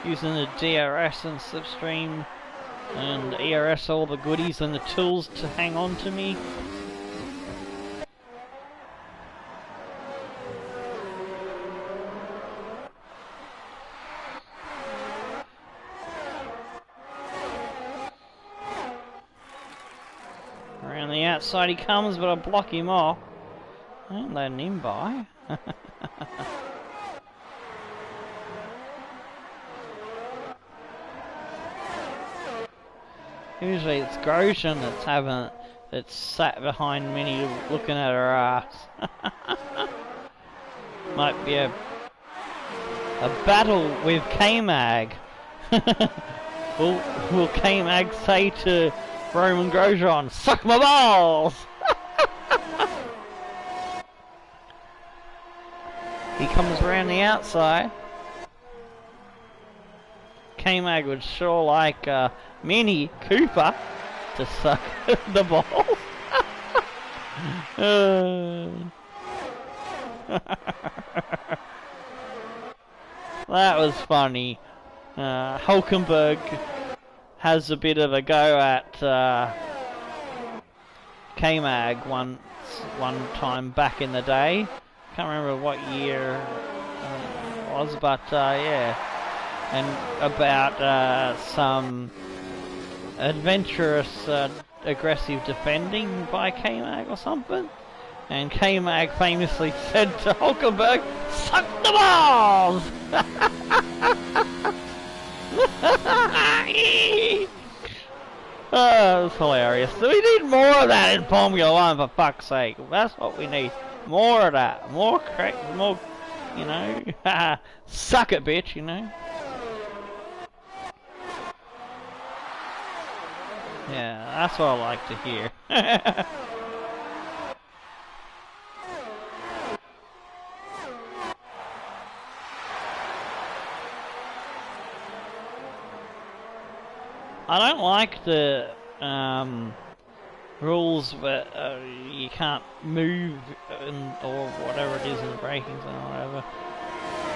using the DRS and slipstream and ERS, all the goodies and the tools to hang on to me. Around the outside he comes, but I block him off. I ain't letting him by. Usually it's Grosjean that's sat behind Minnie looking at her ass. Might be a battle with K-Mag. Will K-Mag say to Roman Grosjean, "Suck my balls"? He comes around the outside. K-Mag would sure like Minnie Cooper to suck the balls. That was funny. Hulkenberg has a bit of a go at K-Mag one time back in the day. Can't remember what year it was, but yeah. And about some adventurous, aggressive defending by K-Mag or something. And K-Mag famously said to Hulkenberg, "Suck the balls!" Oh, it was hilarious. So we need more of that in Formula 1, for fuck's sake. That's what we need. More of that. More, you know. Suck it, bitch, you know. Yeah, that's what I like to hear. I don't like the rules that you can't move or whatever it is in the braking zone or whatever.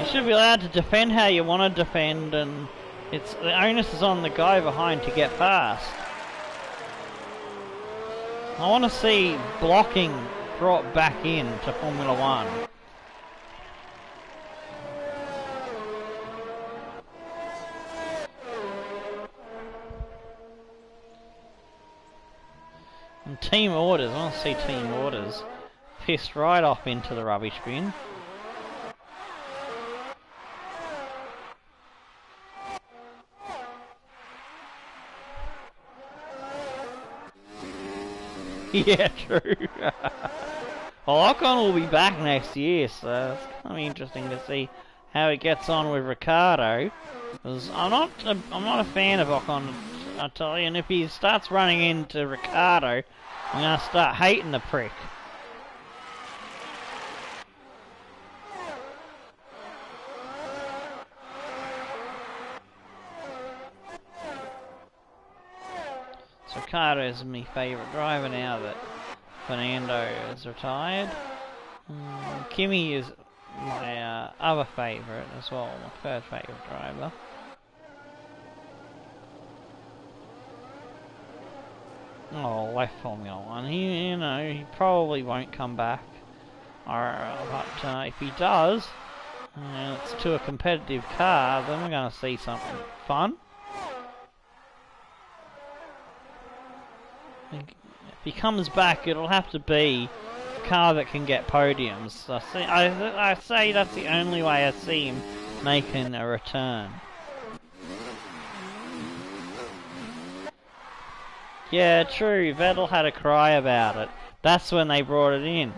You should be allowed to defend how you want to defend, and the onus is on the guy behind to get past. I want to see blocking brought back in to Formula 1. And team orders, I want to see team orders pissed right off into the rubbish bin. Yeah, true. Well, Ocon will be back next year, so it's kind of interesting to see how he gets on with Ricardo. Because I'm not a fan of Ocon, I tell you, and if he starts running into Ricardo, I'm gonna start hating the prick. So Ricardo is my favourite driver now that Fernando is retired. Kimi is my other favourite as well, my third favourite driver. Oh, left Formula 1. He probably won't come back. But if he does, it's to a competitive car, then we're going to see something fun. If he comes back, it'll have to be a car that can get podiums. I say that's the only way I see him making a return. Yeah, true, Vettel had a cry about it. That's when they brought it in.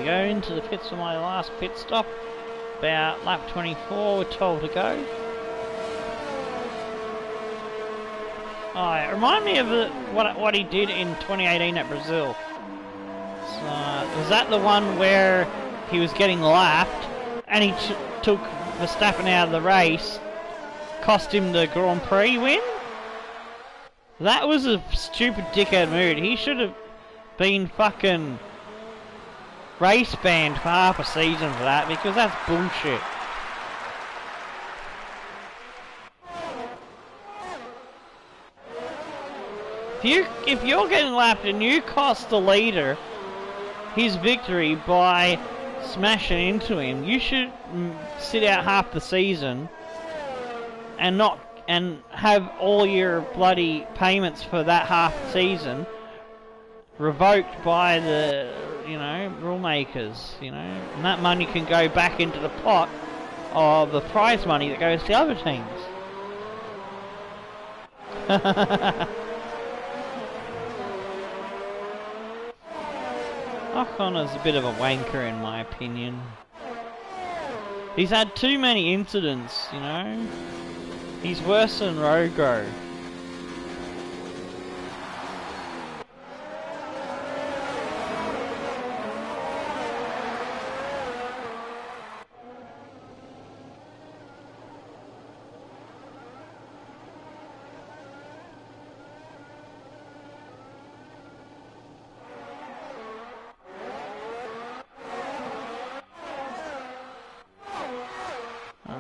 Go into the pits for my last pit stop. About lap 24, we're told to go. Oh, it reminded me of what he did in 2018 at Brazil. So, was that the one where he was getting lapped and he took Verstappen out of the race, cost him the Grand Prix win? That was a stupid dickhead move. He should have been fucking race banned for half a season for that, because that's bullshit. If you're getting lapped and you cost the leader his victory by smashing into him, you should sit out half the season and have all your bloody payments for that half the season revoked by the, rule makers, and that money can go back into the pot of the prize money that goes to the other teams. O'Connor's a bit of a wanker in my opinion. He's had too many incidents, He's worse than Rogo.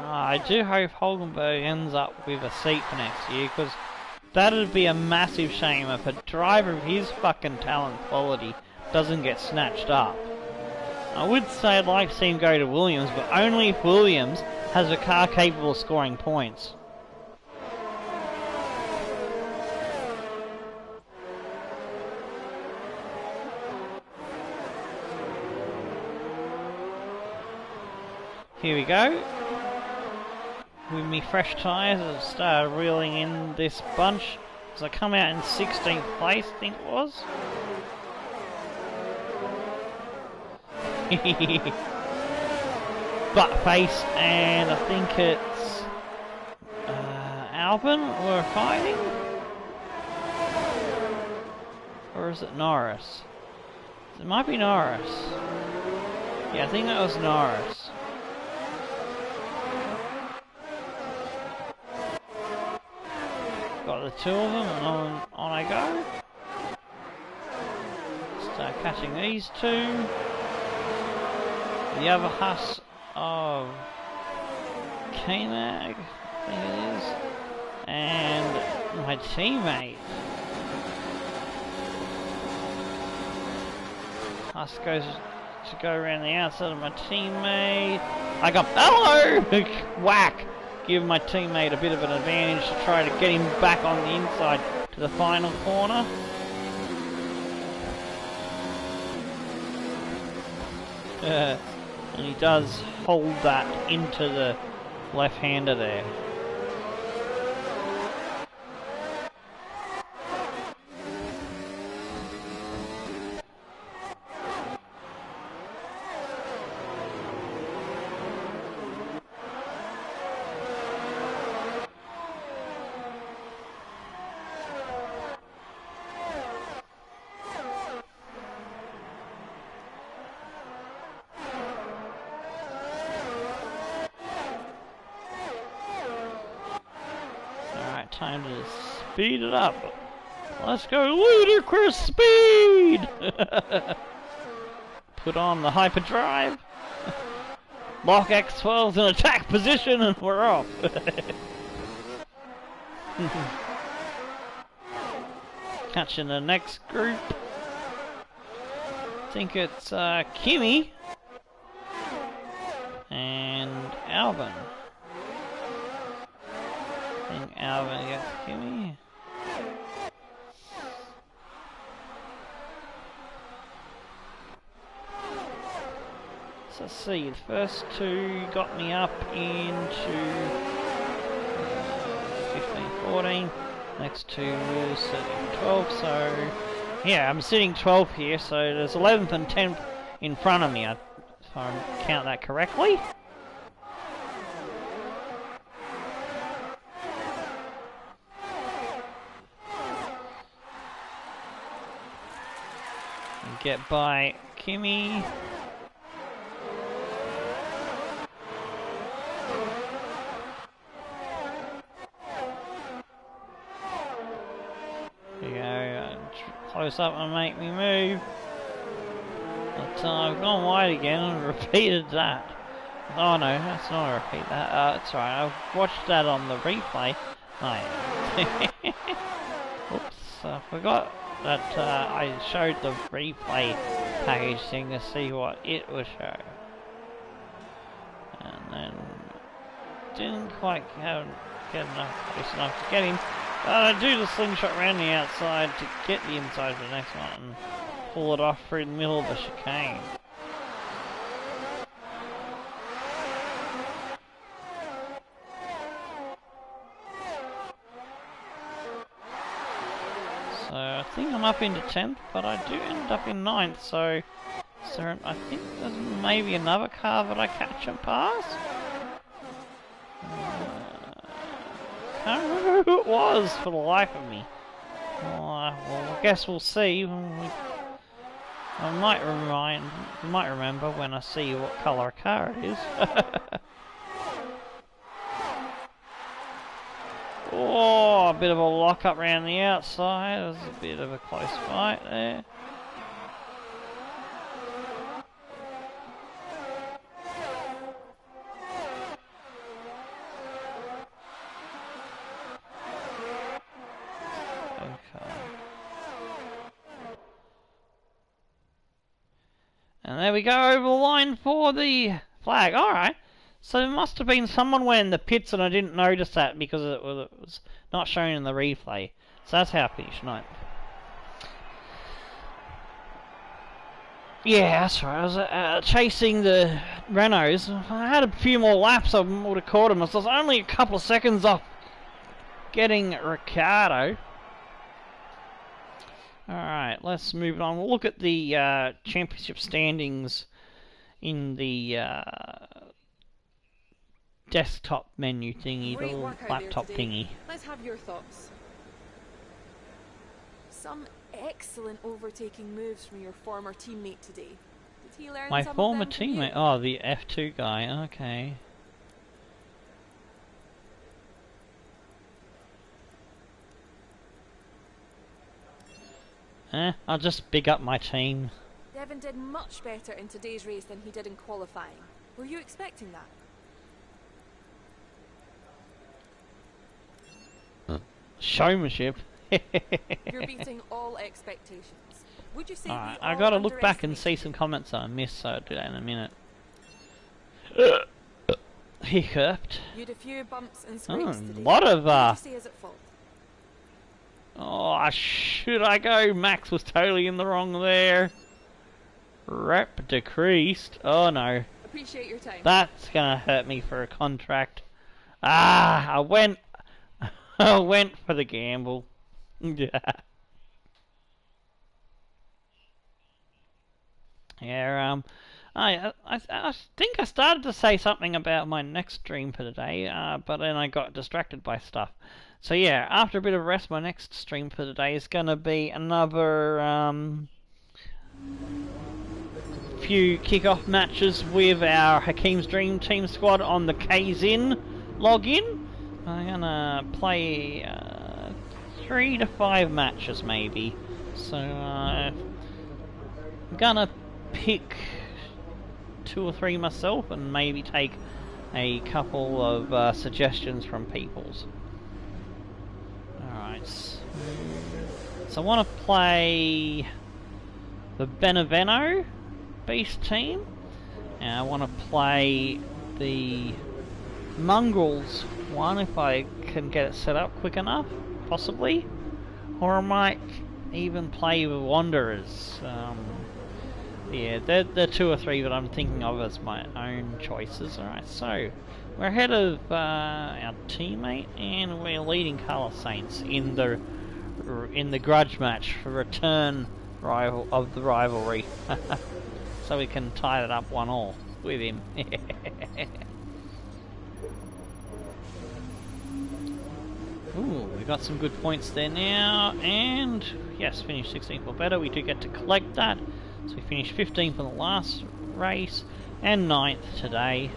I do hope Hulkenberg ends up with a seat for next year, because that'd be a massive shame if a driver of his fucking talent quality doesn't get snatched up. I would say I'd like to see him go to Williams, but only if Williams has a car capable of scoring points. Here we go. With me fresh tyres, I started reeling in this bunch. So I come out in 16th place, I think it was. Butt face, and I think it's Albon were fighting? Or is it Norris? It might be Norris. Yeah, I think that was Norris. Got the two of them, and on I go. Start catching these two. The other huss of K-Mag, I think it is. And my teammate. Huss goes to go around the outside of my teammate. I got, hello! Whack! Give my teammate a bit of an advantage to try to get him back on the inside to the final corner. And he does hold that into the left-hander there. time to speed it up. Let's go ludicrous speed! Put on the hyperdrive. Lock X12's in attack position and we're off. Catching the next group. I think it's Kimmy and Alvin. I think Alvin gets Kimmy. So let's see, the first two got me up into 15, 14. Next two was sitting 12, so yeah, I'm sitting 12 here, so there's 11th and 10th in front of me, if I count that correctly. And get by Kimmy. Close up and make me move. But I've gone wide again and repeated that. Oh no, that's not a repeat that. It's alright, I've watched that on the replay. Oh yeah. Oops, I forgot that I showed the replay package thing to see what it would show. And then didn't quite get enough close enough to get him. I do the slingshot around the outside to get the inside of the next one and pull it off through the middle of the chicane. So I think I'm up into 10th, but I do end up in 9th, so I think there's maybe another car that I catch and pass. I don't remember who it was for the life of me. Well, I guess we'll see. I might remember when I see what colour car it is. Oh, a bit of a lock up around the outside. It was a bit of a close fight there. And there we go, over the line for the flag. Alright, so there must have been someone went in the pits and I didn't notice that because it was not shown in the replay. So that's how I finished ninth. Yeah, that's right. I was chasing the Renaults. If I had a few more laps, I would have caught him. I was only a couple of seconds off getting Ricardo. Alright, let's move on. We'll look at the championship standings in the desktop menu thingy, the little laptop thingy. Let's have your thoughts. Some excellent overtaking moves from your former teammate today. Did he learn My some former of them from you? teammate? Oh, the F2 guy, okay. I'll just big up my team. Devon did much better in today's race than he did in qualifying. Were you expecting that? Showmanship. You're beating all expectations. Would you say Alright, we I all gotta look back and see underestimated some comments that I missed, so I'll do that in a minute. Hiccuped. you? You had a few bumps and scrapes today. A lot of What would you say is at fault? Oh, should I go? Max was totally in the wrong there. Rep decreased. Oh no. Appreciate your time. That's gonna hurt me for a contract. Ah, I went for the gamble. Yeah, I think I started to say something about my next stream for today, but then I got distracted by stuff. So yeah, after a bit of rest, my next stream for today is gonna be another few kickoff matches with our Hakeem's Dream Team squad on the KZin login. I'm gonna play 3 to 5 matches maybe. So I'm gonna pick 2 or 3 myself and maybe take a couple of suggestions from people's. Alright, so I want to play the Benevento Beast team, and I want to play the Mongrels one if I can get it set up quick enough, possibly, or I might even play the Wanderers. Yeah, they're 2 or 3 that I'm thinking of as my own choices. Alright, so we're ahead of our teammate, and we're leading Carlos Sainz in the grudge match for return rival of the rivalry. So we can tie it up 1-1 with him. Ooh, we got some good points there now, and yes, finished 16th or better. We do get to collect that. So we finished 15th in the last race and 9th today.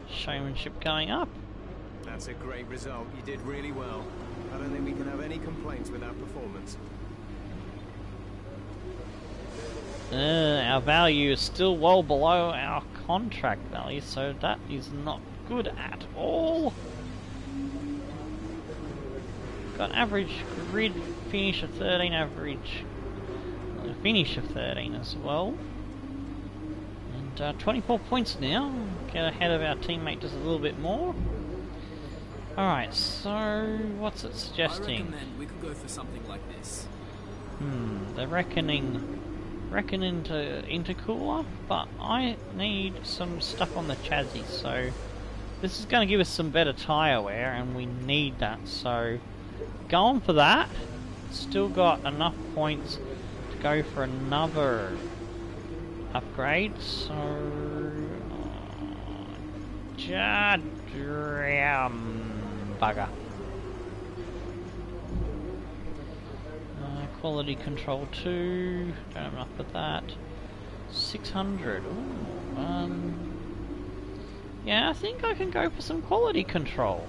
Showmanship going up. That's a great result. You did really well. I don't think we can have any complaints with that performance. Our value is still well below our contract value, so that is not good at all. Got average grid finish of 13, average finish of 13 as well. And 24 points now. Get ahead of our teammate just a little bit more. Alright, so what's it suggesting? I recommend we could go for something like this. They're reckoning to intercooler, but I need some stuff on the chassis, so this is going to give us some better tyre wear, and we need that, so going for that. Still got enough points to go for another upgrade, so bugger. Quality control 2, don't have enough for that. 600, ooh, yeah, I think I can go for some quality control.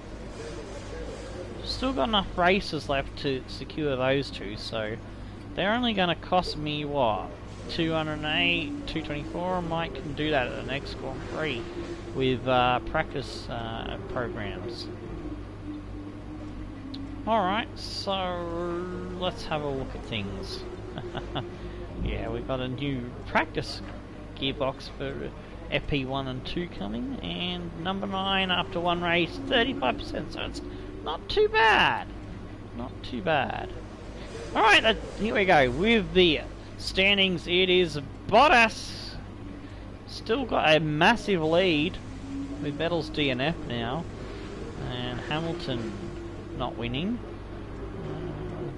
Still got enough races left to secure those 2, so they're only going to cost me, what, 208, 224, I might can do that at the next Grand Prix with practice programs. Alright, so let's have a look at things. Yeah, we've got a new practice gearbox for FP1 and 2 coming, and number 9 after 1 race, 35%, so it's not too bad. Not too bad. Alright, here we go. With the standings, it is Bottas. Still got a massive lead with Vettel's DNF now, and Hamilton not winning.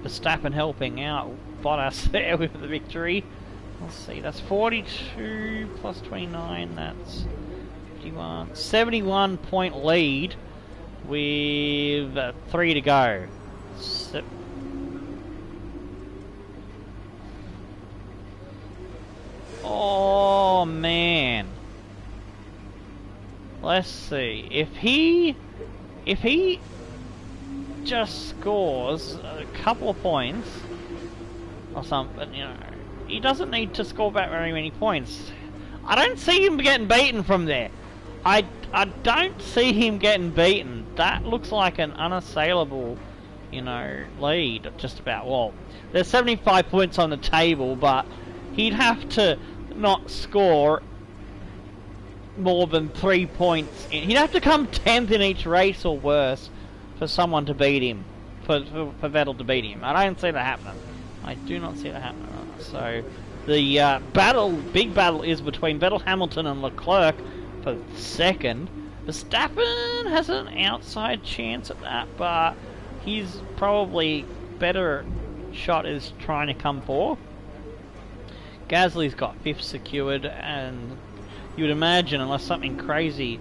Verstappen helping out Bottas there with the victory. Let's see, that's 42 plus 29, that's 51, 71 point lead with 3 to go. Oh man. Let's see, if he just scores a couple of points or something, you know, he doesn't need to score back very many points. I don't see him getting beaten from there. I don't see him getting beaten. That looks like an unassailable, you know, lead just about. Well, there's 75 points on the table, but he'd have to not score more than 3 points. He'd have to come 10th in each race or worse for someone to beat him, for Vettel to beat him. I don't see that happening. I do not see that happening. So the big battle is between Vettel, Hamilton and Leclerc for second. Verstappen has an outside chance at that, but he's probably better shot is trying to come fourth. Gasly's got 5th secured, and you would imagine, unless something crazy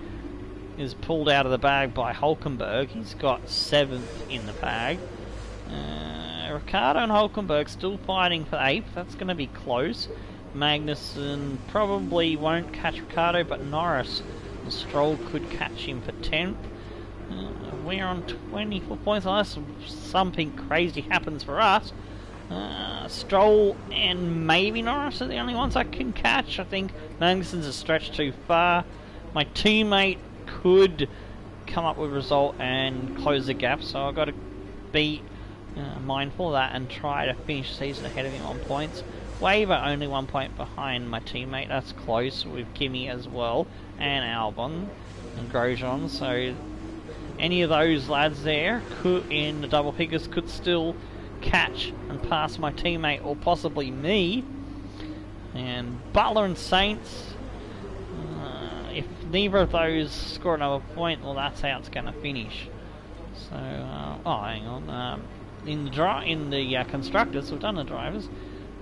is pulled out of the bag by Hulkenberg, he's got 7th in the bag. Ricardo and Hulkenberg still fighting for 8th. That's going to be close. Magnussen probably won't catch Ricciardo, but Norris and Stroll could catch him for 10th. We're on 24 points unless something crazy happens for us. Stroll and maybe Norris are the only ones I can catch. I think Magnussen's a stretch too far. My teammate could come up with a result and close the gap, so I've got to be mindful of that and try to finish the season ahead of him on points. Waver only 1 point behind my teammate. That's close with Kimi as well, and Albon and Grosjean. So any of those lads there could, in the double figures, could still catch and pass my teammate or possibly me. And Butler and Saints, if neither of those score another point, well, that's how it's going to finish. So, oh, hang on. In the constructors, we've done the drivers.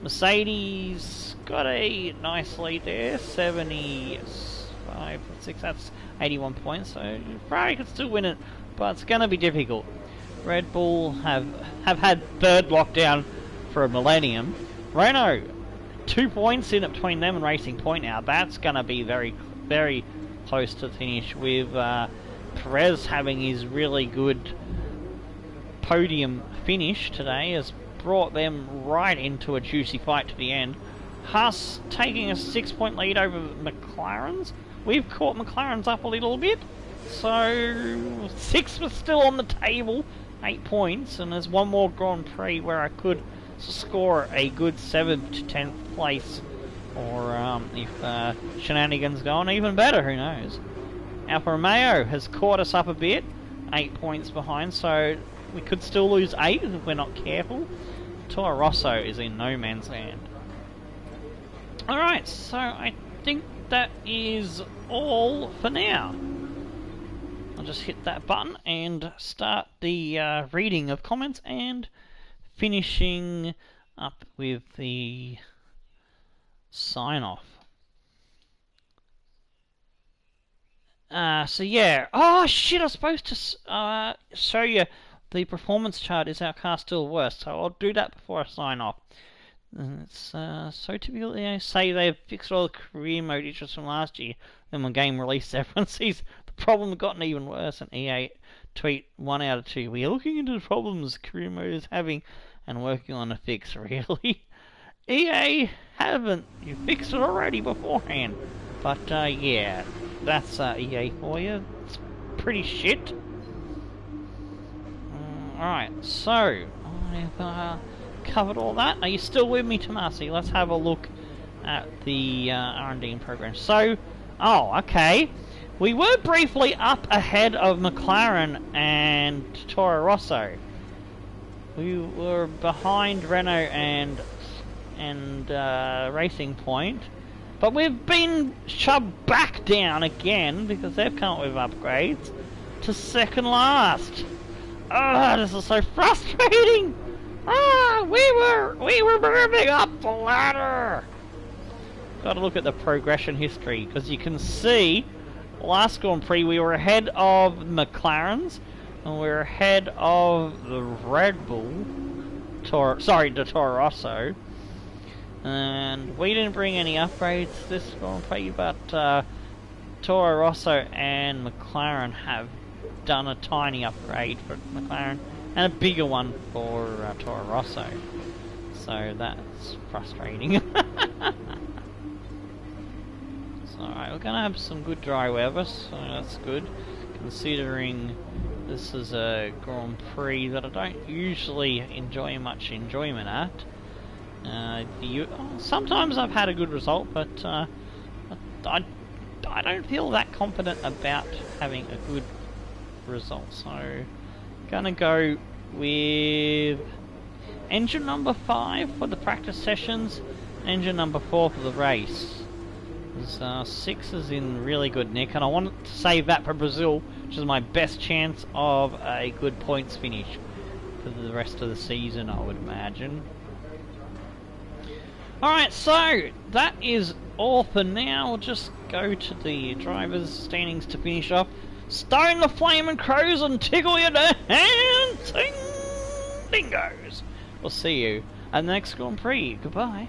Mercedes got a nice lead there, 75 6. That's 81 points. So Ferrari could still win it, but it's going to be difficult. Red Bull have had third lockdown for a millennium. Renault, 2 points in between them and Racing Point now. That's going to be very, very close to the finish, with Perez having his really good podium finish today has brought them right into a juicy fight to the end. Haas taking a 6-point lead over McLaren's. We've caught McLaren's up a little bit, so 6 was still on the table, 8 points, and there's one more Grand Prix where I could score a good 7th to 10th place, or if shenanigans go on, even better, who knows. Alfa Romeo has caught us up a bit, 8 points behind, so we could still lose 8 if we're not careful. Toro Rosso is in no man's land. Alright, so I think that is all for now. I'll just hit that button and start the reading of comments and finishing up with the sign-off. So yeah. Oh shit, I was supposed to show you the performance chart. Is our car still worse? So I'll do that before I sign off. It's so typical. They say they've fixed all the career mode issues from last year. Then when game released, everyone sees the problem had gotten even worse. And EA tweet 1 out of 2. We are looking into the problems career mode is having and working on a fix. Really? EA haven't. You fixed it already beforehand. But yeah, that's EA for you. It's pretty shit. Alright, so I've covered all that. Are you still with me, Tomasi? Let's have a look at the R&D program. So, oh, okay. We were briefly up ahead of McLaren and Toro Rosso. We were behind Renault and Racing Point. But we've been shoved back down again because they've come up with upgrades to second last. Ah, this is so frustrating. We were moving up the ladder. Got to look at the progression history because you can see last Grand Prix we were ahead of McLaren's and we were ahead of the Red Bull. The Toro Rosso. And we didn't bring any upgrades this Grand Prix, but Toro Rosso and McLaren have done a tiny upgrade for McLaren and a bigger one for Toro Rosso. So that's frustrating. So alright, we're gonna have some good dry weather, so that's good. Considering this is a Grand Prix that I don't usually enjoy much enjoyment at. Sometimes I've had a good result, but I don't feel that confident about having a good result. So, gonna go with engine number 5 for the practice sessions, engine number 4 for the race. 6 is in really good nick, and I want to save that for Brazil, which is my best chance of a good points finish for the rest of the season, I would imagine. Alright, so that is all for now. We'll just go to the drivers' standings to finish off. Stone the Flaming Crows and tickle your dancing dingoes. We'll see you at the next Grand Prix. Goodbye.